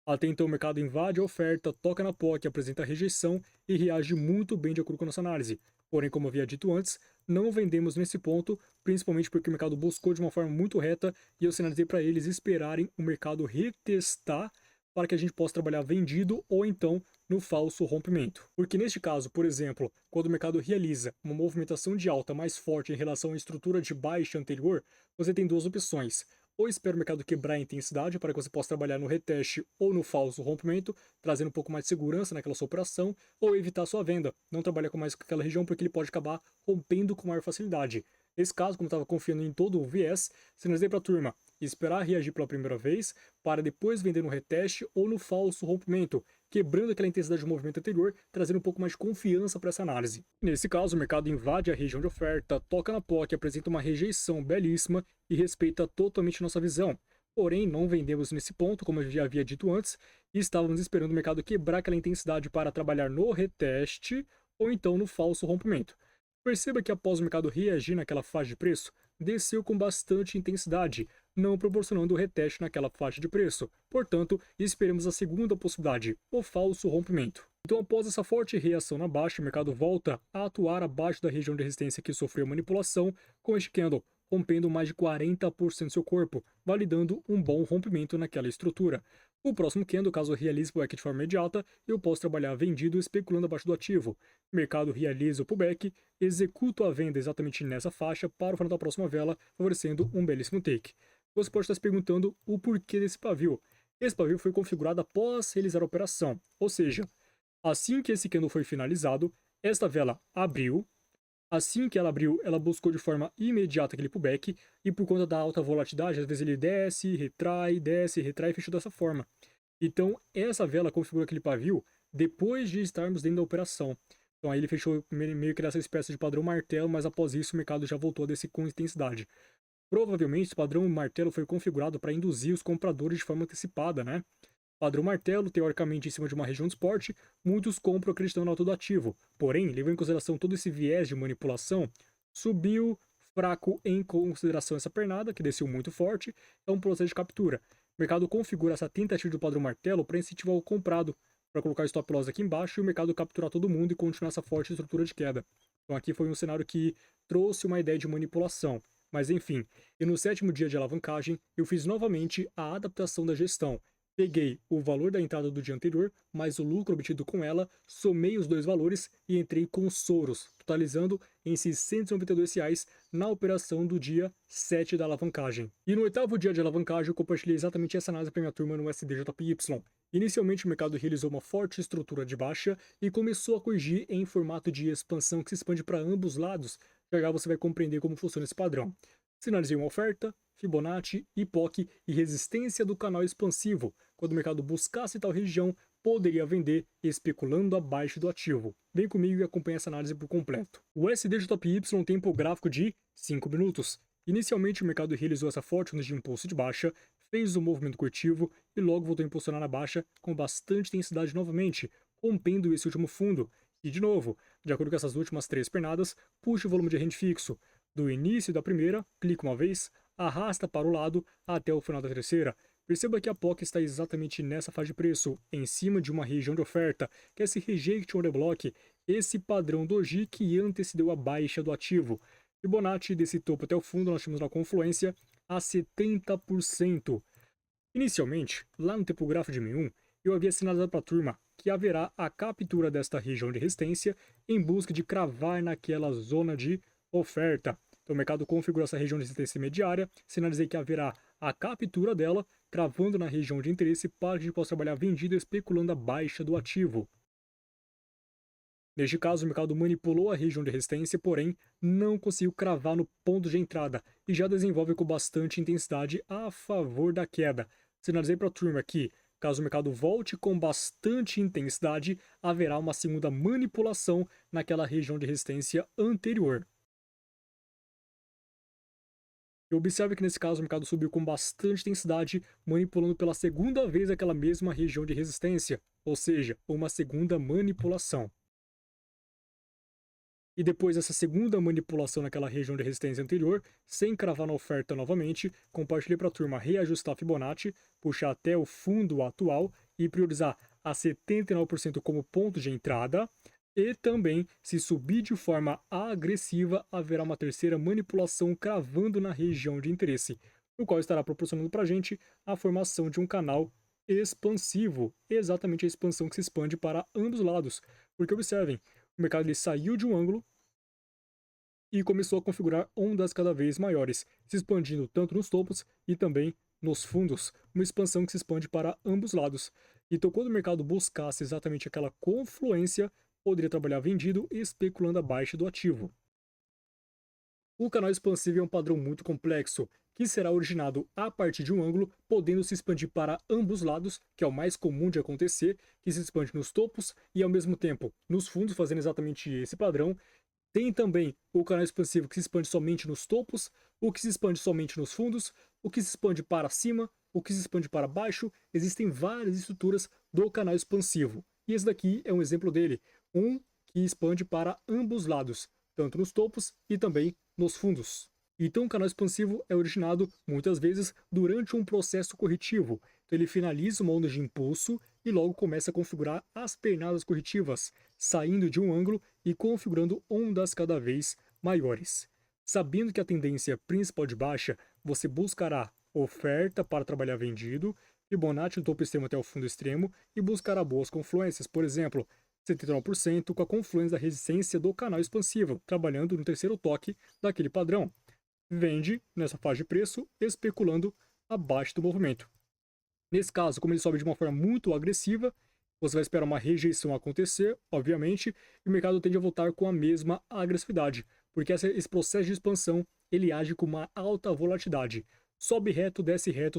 Até então o mercado invade a oferta, toca na POC, apresenta rejeição e reage muito bem de acordo com a nossa análise. Porém, como havia dito antes, não vendemos nesse ponto, principalmente porque o mercado buscou de uma forma muito reta e eu sinalizei para eles esperarem o mercado retestar para que a gente possa trabalhar vendido ou então no falso rompimento. Porque neste caso, por exemplo, quando o mercado realiza uma movimentação de alta mais forte em relação à estrutura de baixa anterior, você tem duas opções. Ou espera o mercado quebrar a intensidade para que você possa trabalhar no reteste ou no falso rompimento, trazendo um pouco mais de segurança naquela sua operação, ou evitar sua venda, não trabalhar com mais com aquela região porque ele pode acabar rompendo com maior facilidade. Nesse caso, como eu estava confiando em todo o viés, sinalizei para a turma esperar reagir pela primeira vez, para depois vender no reteste ou no falso rompimento, quebrando aquela intensidade de movimento anterior, trazendo um pouco mais de confiança para essa análise. Nesse caso, o mercado invade a região de oferta, toca na POC, apresenta uma rejeição belíssima e respeita totalmente nossa visão. Porém, não vendemos nesse ponto, como eu já havia dito antes, e estávamos esperando o mercado quebrar aquela intensidade para trabalhar no reteste ou então no falso rompimento. Perceba que após o mercado reagir naquela faixa de preço, desceu com bastante intensidade, não proporcionando o reteste naquela faixa de preço. Portanto, esperemos a segunda possibilidade, o falso rompimento. Então, após essa forte reação na baixa, o mercado volta a atuar abaixo da região de resistência que sofreu manipulação, com este candle rompendo mais de 40% do seu corpo, validando um bom rompimento naquela estrutura. O próximo candle, caso realize o pullback de forma imediata, eu posso trabalhar vendido especulando abaixo do ativo. O mercado realiza o pullback, executo a venda exatamente nessa faixa para o final da próxima vela, favorecendo um belíssimo take. Você pode estar se perguntando o porquê desse pavio. Esse pavio foi configurado após realizar a operação, ou seja, assim que esse candle foi finalizado, esta vela abriu. Assim que ela abriu, ela buscou de forma imediata aquele pullback, e por conta da alta volatilidade, às vezes ele desce, retrai e fechou dessa forma. Então, essa vela configura aquele pavio depois de estarmos dentro da operação. Então, aí ele fechou meio que nessa espécie de padrão martelo, mas após isso o mercado já voltou a descer com intensidade. Provavelmente, esse padrão martelo foi configurado para induzir os compradores de forma antecipada, né? Padrão martelo, teoricamente em cima de uma região de suporte, muitos compram acreditando no alto do ativo. Porém, levando em consideração todo esse viés de manipulação, subiu fraco em consideração essa pernada, que desceu muito forte, é um processo de captura. O mercado configura essa tentativa do padrão martelo para incentivar o comprado, para colocar o stop loss aqui embaixo e o mercado capturar todo mundo e continuar essa forte estrutura de queda. Então aqui foi um cenário que trouxe uma ideia de manipulação. Mas enfim, e no 7º dia de alavancagem, eu fiz novamente a adaptação da gestão. Peguei o valor da entrada do dia anterior, mais o lucro obtido com ela, somei os dois valores e entrei com Soros, totalizando em R$ 692 na operação do dia 7 da alavancagem. E no 8º dia de alavancagem, eu compartilhei exatamente essa análise para minha turma no SDJPY. Inicialmente, o mercado realizou uma forte estrutura de baixa e começou a corrigir em formato de expansão que se expande para ambos lados. Já você vai compreender como funciona esse padrão. Sinalizei uma oferta, Fibonacci, POC e resistência do canal expansivo. Quando o mercado buscasse tal região, poderia vender especulando abaixo do ativo. Vem comigo e acompanhe essa análise por completo. O SDJPY tem um gráfico de 5 minutos. Inicialmente o mercado realizou essa forte onda de impulso de baixa, fez um movimento curtivo e logo voltou a impulsionar na baixa com bastante intensidade novamente, rompendo esse último fundo. E de novo, de acordo com essas últimas 3 pernadas, puxa o volume de rende fixo. Do início da primeira, clica uma vez, arrasta para o lado até o final da terceira. Perceba que a POC está exatamente nessa faixa de preço, em cima de uma região de oferta, que é esse Reject on the Block, esse padrão doji que antecedeu a baixa do ativo. Fibonacci desse topo até o fundo nós temos uma confluência a 70%. Inicialmente, lá no tempo gráfico de M1, eu havia sinalizado para a turma que haverá a captura desta região de resistência em busca de cravar naquela zona de oferta. Então o mercado configurou essa região de resistência intermediária, sinalizei que haverá a captura dela, cravando na região de interesse para que a gente possa trabalhar vendido especulando a baixa do ativo. Neste caso, o mercado manipulou a região de resistência, porém não conseguiu cravar no ponto de entrada e já desenvolve com bastante intensidade a favor da queda. Sinalizei para a turma que, caso o mercado volte com bastante intensidade, haverá uma segunda manipulação naquela região de resistência anterior. Observe que nesse caso o mercado subiu com bastante intensidade, manipulando pela segunda vez aquela mesma região de resistência, ou seja, uma segunda manipulação. E depois dessa segunda manipulação naquela região de resistência anterior, sem cravar na oferta novamente, compartilhei para a turma reajustar a Fibonacci, puxar até o fundo atual e priorizar a 79% como ponto de entrada. E também, se subir de forma agressiva, haverá uma terceira manipulação cravando na região de interesse, o qual estará proporcionando para a gente a formação de um canal expansivo, exatamente a expansão que se expande para ambos os lados. Porque observem, o mercado ele saiu de um ângulo e começou a configurar ondas cada vez maiores, se expandindo tanto nos topos e também nos fundos, uma expansão que se expande para ambos os lados. Então, quando o mercado buscasse exatamente aquela confluência, poderia trabalhar vendido e especulando a baixa do ativo. O canal expansivo é um padrão muito complexo, que será originado a partir de um ângulo, podendo se expandir para ambos lados, que é o mais comum de acontecer, que se expande nos topos e ao mesmo tempo nos fundos, fazendo exatamente esse padrão. Tem também o canal expansivo que se expande somente nos topos, o que se expande somente nos fundos, o que se expande para cima, o que se expande para baixo. Existem várias estruturas do canal expansivo. E esse daqui é um exemplo dele, um que expande para ambos lados, tanto nos topos e também nos fundos. Então o canal expansivo é originado muitas vezes durante um processo corretivo. Então ele finaliza uma onda de impulso e logo começa a configurar as pernadas corretivas, saindo de um ângulo e configurando ondas cada vez maiores. Sabendo que a tendência principal de baixa, você buscará oferta para trabalhar vendido, Fibonacci do topo extremo até o fundo extremo e buscará boas confluências, por exemplo, 79% com a confluência da resistência do canal expansivo, trabalhando no terceiro toque daquele padrão. Vende nessa faixa de preço, especulando abaixo do movimento. Nesse caso, como ele sobe de uma forma muito agressiva, você vai esperar uma rejeição acontecer, obviamente, e o mercado tende a voltar com a mesma agressividade, porque esse processo de expansão ele age com uma alta volatilidade. Sobe reto,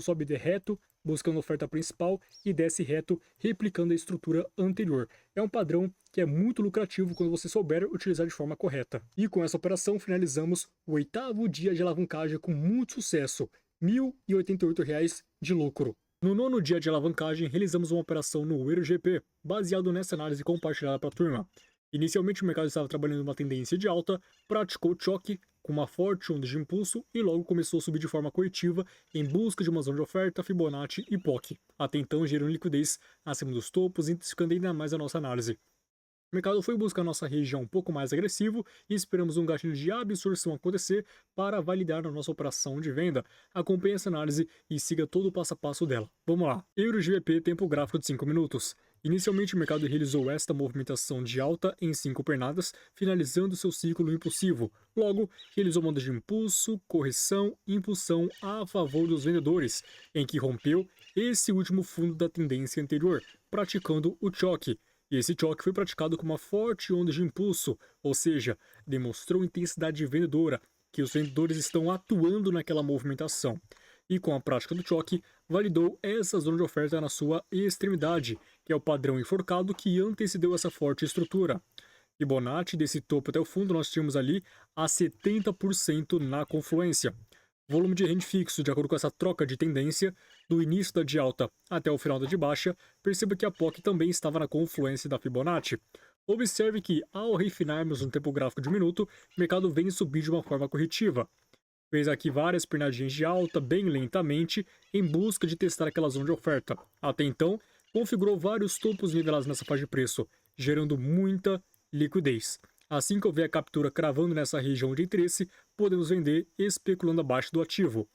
sobe de reto, buscando a oferta principal e desce reto, replicando a estrutura anterior. É um padrão que é muito lucrativo quando você souber utilizar de forma correta. E com essa operação finalizamos o 8º dia de alavancagem com muito sucesso, R$ 1.088 de lucro. No nono dia de alavancagem, realizamos uma operação no EuroGP, baseado nessa análise compartilhada para a turma. Inicialmente o mercado estava trabalhando uma tendência de alta, praticou choque com uma forte onda de impulso e logo começou a subir de forma corretiva em busca de uma zona de oferta, Fibonacci e POC, até então gerando liquidez acima dos topos, intensificando ainda mais a nossa análise. O mercado foi buscar nossa região um pouco mais agressivo e esperamos um gatilho de absorção acontecer para validar a nossa operação de venda. Acompanhe essa análise e siga todo o passo a passo dela. Vamos lá. EuroGBP, tempo gráfico de 5 minutos. Inicialmente o mercado realizou esta movimentação de alta em 5 pernadas, finalizando seu ciclo impulsivo. Logo, realizou uma onda de impulso, correção e impulsão a favor dos vendedores, em que rompeu esse último fundo da tendência anterior, praticando o choque. E esse choque foi praticado com uma forte onda de impulso, ou seja, demonstrou intensidade vendedora, que os vendedores estão atuando naquela movimentação. E com a prática do choque, validou essa zona de oferta na sua extremidade, que é o padrão enforcado que antecedeu essa forte estrutura. Fibonacci desse topo até o fundo nós tínhamos ali a 70% na confluência. Volume de rende fixo, de acordo com essa troca de tendência, do início da de alta até o final da de baixa, perceba que a POC também estava na confluência da Fibonacci. Observe que, ao refinarmos no tempo gráfico de 1 minuto, o mercado vem subir de uma forma corretiva. Fez aqui várias pernadinhas de alta, bem lentamente, em busca de testar aquela zona de oferta. Até então, configurou vários topos nivelados nessa faixa de preço, gerando muita liquidez. Assim que houver a captura cravando nessa região de interesse, podemos vender especulando abaixo do ativo.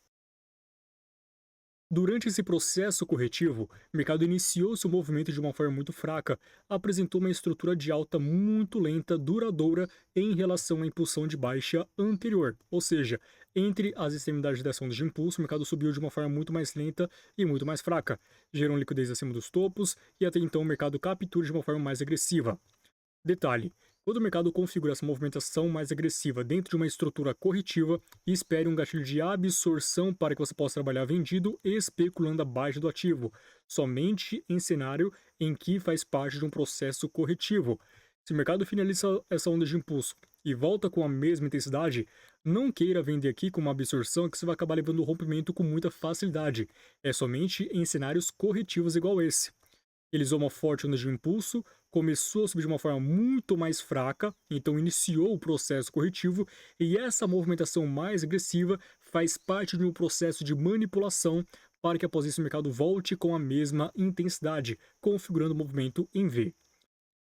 Durante esse processo corretivo, o mercado iniciou seu movimento de uma forma muito fraca, apresentou uma estrutura de alta muito lenta, duradoura, em relação à impulsão de baixa anterior. Ou seja, entre as extremidades dessa onda de impulso, o mercado subiu de uma forma muito mais lenta e muito mais fraca, gerou liquidez acima dos topos e até então o mercado captura de uma forma mais agressiva. Detalhe: quando o mercado configura essa movimentação mais agressiva dentro de uma estrutura corretiva, espere um gatilho de absorção para que você possa trabalhar vendido e especulando abaixo do ativo, somente em cenário em que faz parte de um processo corretivo. Se o mercado finaliza essa onda de impulso e volta com a mesma intensidade, não queira vender aqui com uma absorção que você vai acabar levando o rompimento com muita facilidade. É somente em cenários corretivos igual esse. Realizou uma forte onda de impulso, começou a subir de uma forma muito mais fraca, então iniciou o processo corretivo, e essa movimentação mais agressiva faz parte de um processo de manipulação para que após isso o mercado volte com a mesma intensidade, configurando o movimento em V.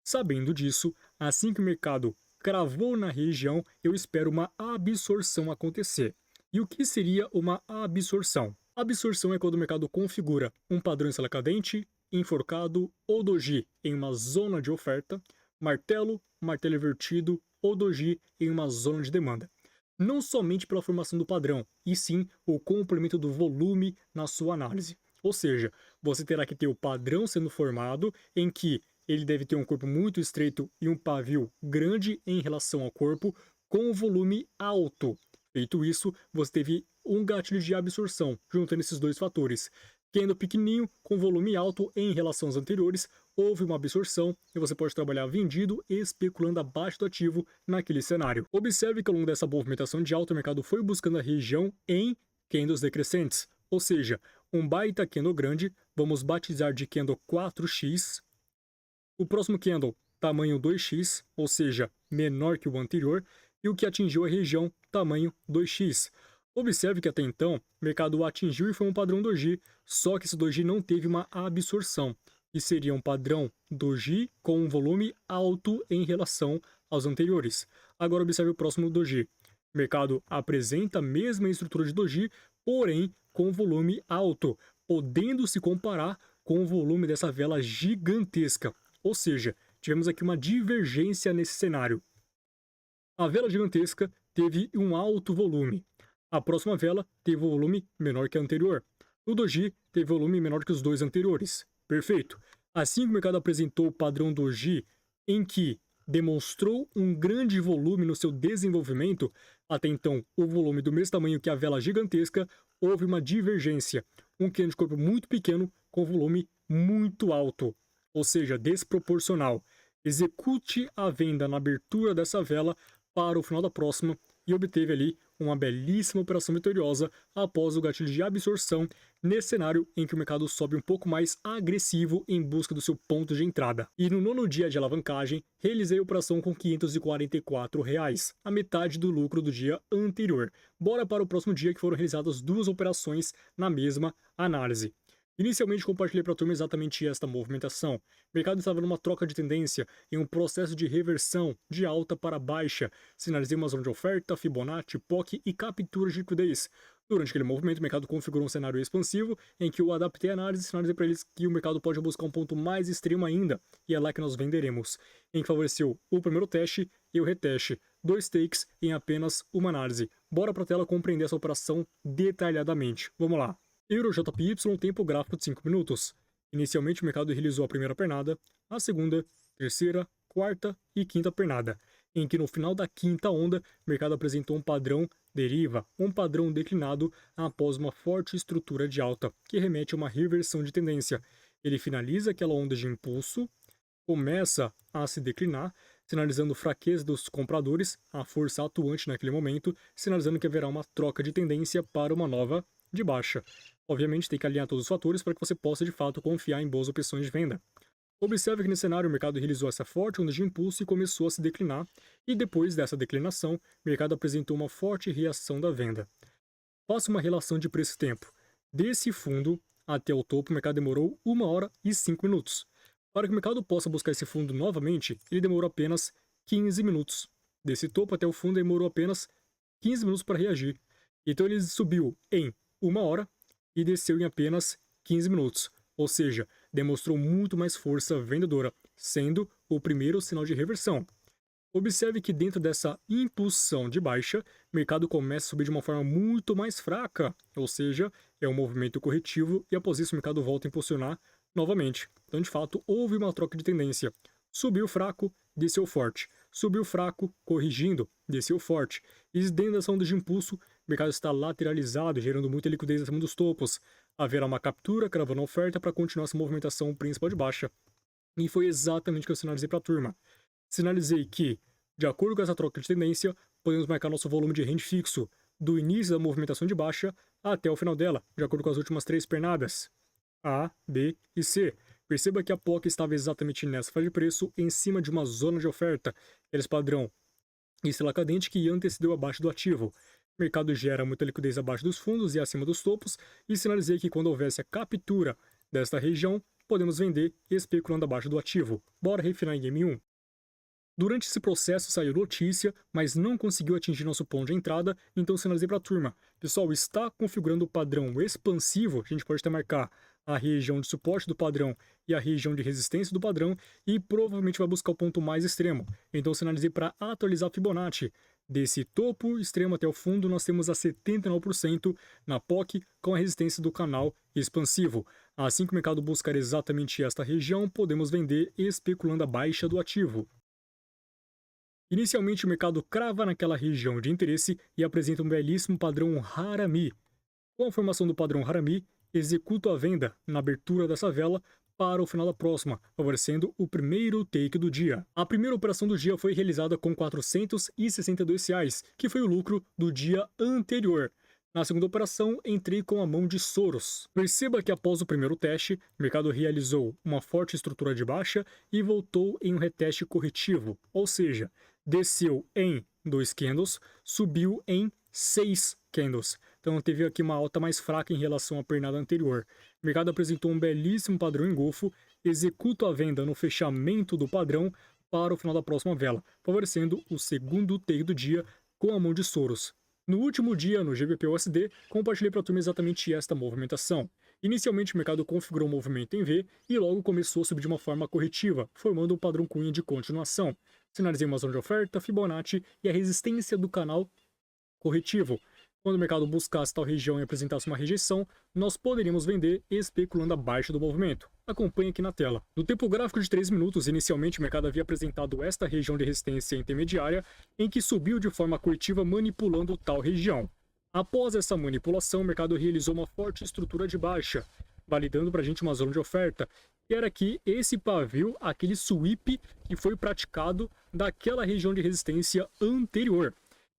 Sabendo disso, assim que o mercado cravou na região, eu espero uma absorção acontecer. E o que seria uma absorção? Absorção é quando o mercado configura um padrão escala cadente, enforcado ou doji em uma zona de oferta, martelo, martelo invertido ou doji em uma zona de demanda. Não somente pela formação do padrão, e sim o complemento do volume na sua análise. Ou seja, você terá que ter o padrão sendo formado em que ele deve ter um corpo muito estreito e um pavio grande em relação ao corpo, com volume alto. Feito isso, você teve um gatilho de absorção, juntando esses dois fatores. Candle pequenininho, com volume alto em relação aos anteriores, houve uma absorção e você pode trabalhar vendido e especulando abaixo do ativo naquele cenário. Observe que ao longo dessa movimentação de alta, o mercado foi buscando a região em candles decrescentes, ou seja, um baita candle grande, vamos batizar de candle 4x, o próximo candle tamanho 2x, ou seja, menor que o anterior, e o que atingiu a região tamanho 2x. Observe que até então, o mercado atingiu e foi um padrão doji, só que esse doji não teve uma absorção, e seria um padrão doji com um volume alto em relação aos anteriores. Agora observe o próximo doji. O mercado apresenta a mesma estrutura de doji, porém com volume alto, podendo se comparar com o volume dessa vela gigantesca. Ou seja, tivemos aqui uma divergência nesse cenário. A vela gigantesca teve um alto volume. A próxima vela teve um volume menor que a anterior. O doji teve volume menor que os dois anteriores. Perfeito. Assim que o mercado apresentou o padrão doji, em que demonstrou um grande volume no seu desenvolvimento, até então o volume do mesmo tamanho que a vela gigantesca, houve uma divergência. Um candle de corpo muito pequeno com volume muito alto, ou seja, desproporcional. Execute a venda na abertura dessa vela para o final da próxima, e obteve ali uma belíssima operação vitoriosa após o gatilho de absorção nesse cenário em que o mercado sobe um pouco mais agressivo em busca do seu ponto de entrada. E no nono dia de alavancagem, realizei a operação com R$ 544, a metade do lucro do dia anterior. Bora para o próximo dia, que foram realizadas duas operações na mesma análise. Inicialmente compartilhei para a turma exatamente esta movimentação. O mercado estava numa troca de tendência, em um processo de reversão de alta para baixa. Sinalizei uma zona de oferta, Fibonacci, POC e captura de liquidez. Durante aquele movimento, o mercado configurou um cenário expansivo, em que eu adaptei a análise e sinalizei para eles que o mercado pode buscar um ponto mais extremo ainda, e é lá que nós venderemos, em que favoreceu o primeiro teste e o reteste. 2 takes em apenas uma análise. Bora para a tela compreender essa operação detalhadamente. Vamos lá. EuroJPY, tempo gráfico de 5 minutos. Inicialmente o mercado realizou a primeira pernada, a segunda, terceira, quarta e quinta pernada, em que no final da quinta onda o mercado apresentou um padrão deriva, um padrão declinado após uma forte estrutura de alta, que remete a uma reversão de tendência. Ele finaliza aquela onda de impulso, começa a se declinar, sinalizando fraqueza dos compradores, a força atuante naquele momento, sinalizando que haverá uma troca de tendência para uma nova de baixa. Obviamente tem que alinhar todos os fatores para que você possa de fato confiar em boas opções de venda. Observe que nesse cenário o mercado realizou essa forte onda de impulso e começou a se declinar, e depois dessa declinação, o mercado apresentou uma forte reação da venda. Faça uma relação de preço-tempo. Desse fundo até o topo, o mercado demorou 1 hora e 5 minutos. Para que o mercado possa buscar esse fundo novamente, ele demorou apenas 15 minutos. Desse topo até o fundo demorou apenas 15 minutos para reagir. Então ele subiu em 1 hora e desceu em apenas 15 minutos, ou seja, demonstrou muito mais força vendedora, sendo o primeiro sinal de reversão. Observe que dentro dessa impulsão de baixa, o mercado começa a subir de uma forma muito mais fraca, ou seja, é um movimento corretivo e após isso o mercado volta a impulsionar novamente. Então, de fato, houve uma troca de tendência. Subiu fraco, desceu forte. Subiu fraco, corrigindo, desceu forte. E dentro dessa onda de impulso, o mercado está lateralizado, gerando muita liquidez acima dos topos. Haverá uma captura, cravando a oferta para continuar essa movimentação principal de baixa. E foi exatamente o que eu sinalizei para a turma. Sinalizei que, de acordo com essa troca de tendência, podemos marcar nosso volume de rende fixo do início da movimentação de baixa até o final dela, de acordo com as últimas 3 pernadas. A, B e C. Perceba que a POC estava exatamente nessa faixa de preço, em cima de uma zona de oferta. Eles padrão estrela cadente que antecedeu abaixo do ativo. O mercado gera muita liquidez abaixo dos fundos e acima dos topos, e sinalizei que quando houvesse a captura desta região, podemos vender especulando abaixo do ativo. Bora refinar em Game 1. Durante esse processo saiu notícia, mas não conseguiu atingir nosso ponto de entrada, então sinalizei para a turma. Pessoal, está configurando o padrão expansivo, a gente pode até marcar a região de suporte do padrão e a região de resistência do padrão, e provavelmente vai buscar o ponto mais extremo. Então sinalizei para atualizar a Fibonacci. Desse topo extremo até o fundo, nós temos a 79% na POC com a resistência do canal expansivo. Assim que o mercado buscar exatamente esta região, podemos vender especulando a baixa do ativo. Inicialmente o mercado crava naquela região de interesse e apresenta um belíssimo padrão Harami. Com a formação do padrão Harami, executo a venda na abertura dessa vela para o final da próxima, favorecendo o primeiro take do dia. A primeira operação do dia foi realizada com R$ 462, que foi o lucro do dia anterior. Na segunda operação, entrei com a mão de Soros. Perceba que após o primeiro teste, o mercado realizou uma forte estrutura de baixa e voltou em um reteste corretivo, ou seja, desceu em 2 candles, subiu em 6 candles. Então teve aqui uma alta mais fraca em relação à pernada anterior. O mercado apresentou um belíssimo padrão engolfo, executo a venda no fechamento do padrão para o final da próxima vela, favorecendo o segundo take do dia com a mão de Soros. No último dia, no GBP/USD, compartilhei para a turma exatamente esta movimentação. Inicialmente o mercado configurou o movimento em V e logo começou a subir de uma forma corretiva, formando um padrão cunha de continuação. Sinalizei uma zona de oferta, Fibonacci e a resistência do canal corretivo. Quando o mercado buscasse tal região e apresentasse uma rejeição, nós poderíamos vender especulando abaixo do movimento. Acompanhe aqui na tela. No tempo gráfico de 3 minutos, inicialmente o mercado havia apresentado esta região de resistência intermediária, em que subiu de forma corretiva manipulando tal região. Após essa manipulação, o mercado realizou uma forte estrutura de baixa, validando para a gente uma zona de oferta. E era aqui esse pavio, aquele sweep que foi praticado daquela região de resistência anterior.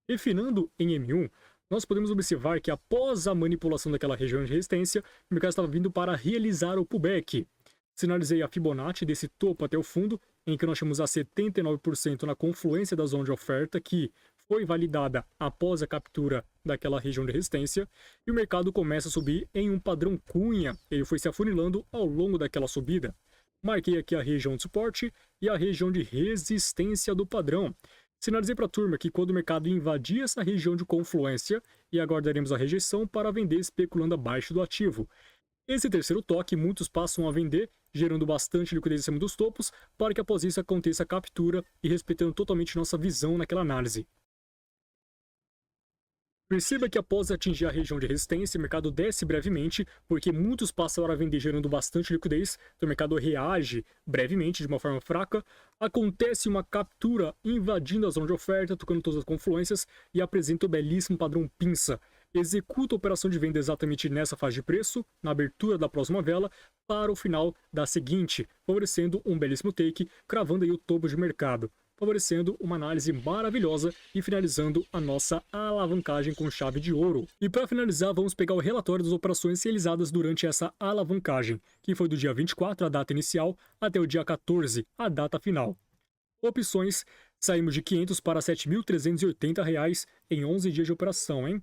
Refinando em M1, nós podemos observar que após a manipulação daquela região de resistência, o mercado estava vindo para realizar o pullback. Sinalizei a Fibonacci desse topo até o fundo, em que nós temos a 79% na confluência da zona de oferta, que foi validada após a captura daquela região de resistência, e o mercado começa a subir em um padrão cunha. Ele foi se afunilando ao longo daquela subida. Marquei aqui a região de suporte e a região de resistência do padrão. Sinalizei para a turma que quando o mercado invadir essa região de confluência, e aguardaremos a rejeição para vender especulando abaixo do ativo. Esse terceiro toque, muitos passam a vender, gerando bastante liquidez acima dos topos, para que após isso aconteça a captura e respeitando totalmente nossa visão naquela análise. Perceba que após atingir a região de resistência, o mercado desce brevemente, porque muitos passaram a vender gerando bastante liquidez, então o mercado reage brevemente de uma forma fraca, acontece uma captura invadindo a zona de oferta, tocando todas as confluências e apresenta o belíssimo padrão pinça. Executa a operação de venda exatamente nessa faixa de preço, na abertura da próxima vela, para o final da seguinte, favorecendo um belíssimo take, cravando aí o topo de mercado, favorecendo uma análise maravilhosa e finalizando a nossa alavancagem com chave de ouro. E para finalizar, vamos pegar o relatório das operações realizadas durante essa alavancagem, que foi do dia 24, a data inicial, até o dia 14, a data final. Opções, saímos de 500 para R$ 7.380 em 11 dias de operação, hein?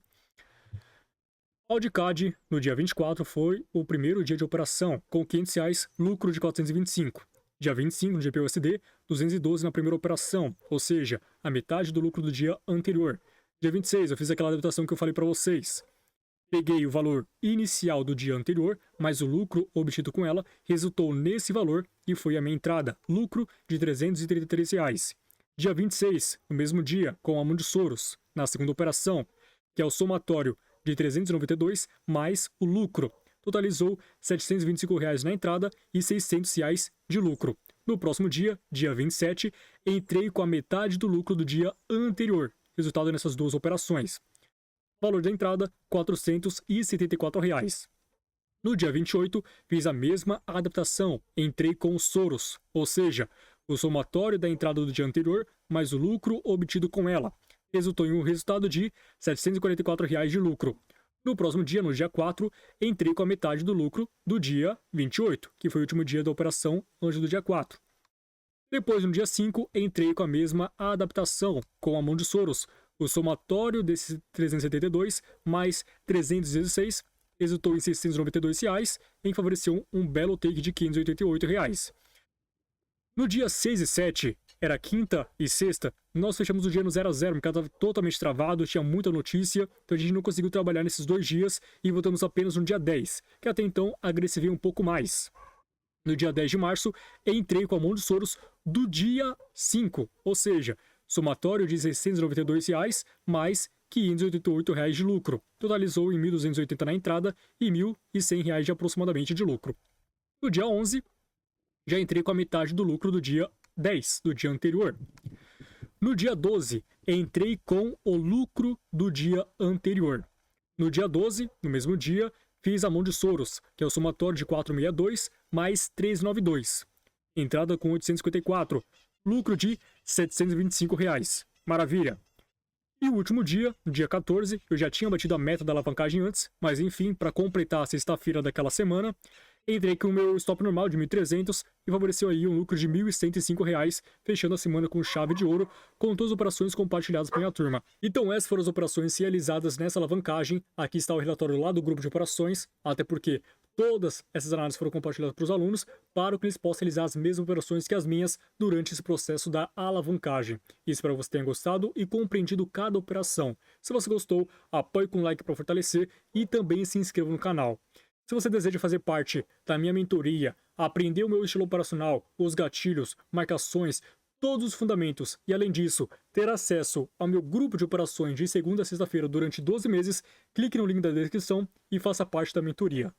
Audicad, no dia 24, foi o primeiro dia de operação, com R$ 500, lucro de 425. Dia 25, no GPUSD, 212 na primeira operação, ou seja, a metade do lucro do dia anterior. Dia 26, eu fiz aquela adaptação que eu falei para vocês. Peguei o valor inicial do dia anterior, mas o lucro obtido com ela resultou nesse valor e foi a minha entrada, lucro de R$ 333. Dia 26, no mesmo dia, com a mão de Soros, na segunda operação, que é o somatório de 392 mais o lucro. Totalizou R$ 725 na entrada e R$ 600 de lucro. No próximo dia, dia 27, entrei com a metade do lucro do dia anterior. Resultado nessas duas operações. Valor da entrada, R$ 474. No dia 28, fiz a mesma adaptação. Entrei com os Soros, ou seja, o somatório da entrada do dia anterior mais o lucro obtido com ela. Resultou em um resultado de R$ 744 de lucro. No próximo dia, no dia 4, entrei com a metade do lucro do dia 28, que foi o último dia da operação antes do dia 4. Depois, no dia 5, entrei com a mesma adaptação, com a mão de Soros. O somatório desses 372 mais 316 resultou em R$ 692, em favoreceu um belo take de R$ 588. No dia 6 e 7, era quinta e sexta, nós fechamos o dia no 0 a 0, o mercado estava totalmente travado, tinha muita notícia, então a gente não conseguiu trabalhar nesses 2 dias e voltamos apenas no dia 10, que até então agressivei um pouco mais. No dia 10 de março, entrei com a mão de Soros do dia 5, ou seja, somatório de R$ 692 mais R$ 588 de lucro, totalizou em R$ 1.280 na entrada e R$ 1.100 de aproximadamente de lucro. No dia 11, já entrei com a metade do lucro do dia 10, do dia anterior. No dia 12, entrei com o lucro do dia anterior. No dia 12, no mesmo dia, fiz a mão de Soros, que é o somatório de 462 mais 392. Entrada com 854, lucro de R$ 725. Maravilha! E o último dia, no dia 14, eu já tinha batido a meta da alavancagem antes, mas enfim, para completar a sexta-feira daquela semana, entrei com o meu stop normal de 1.300 e favoreceu aí um lucro de R$ 1.105, fechando a semana com chave de ouro, com todas as operações compartilhadas para a minha turma. Então essas foram as operações realizadas nessa alavancagem. Aqui está o relatório lá do grupo de operações, até porque todas essas análises foram compartilhadas para os alunos, para que eles possam realizar as mesmas operações que as minhas durante esse processo da alavancagem. Espero que você tenha gostado e compreendido cada operação. Se você gostou, apoie com um like para fortalecer e também se inscreva no canal. Se você deseja fazer parte da minha mentoria, aprender o meu estilo operacional, os gatilhos, marcações, todos os fundamentos e, além disso, ter acesso ao meu grupo de operações de segunda a sexta-feira durante 12 meses, clique no link da descrição e faça parte da mentoria.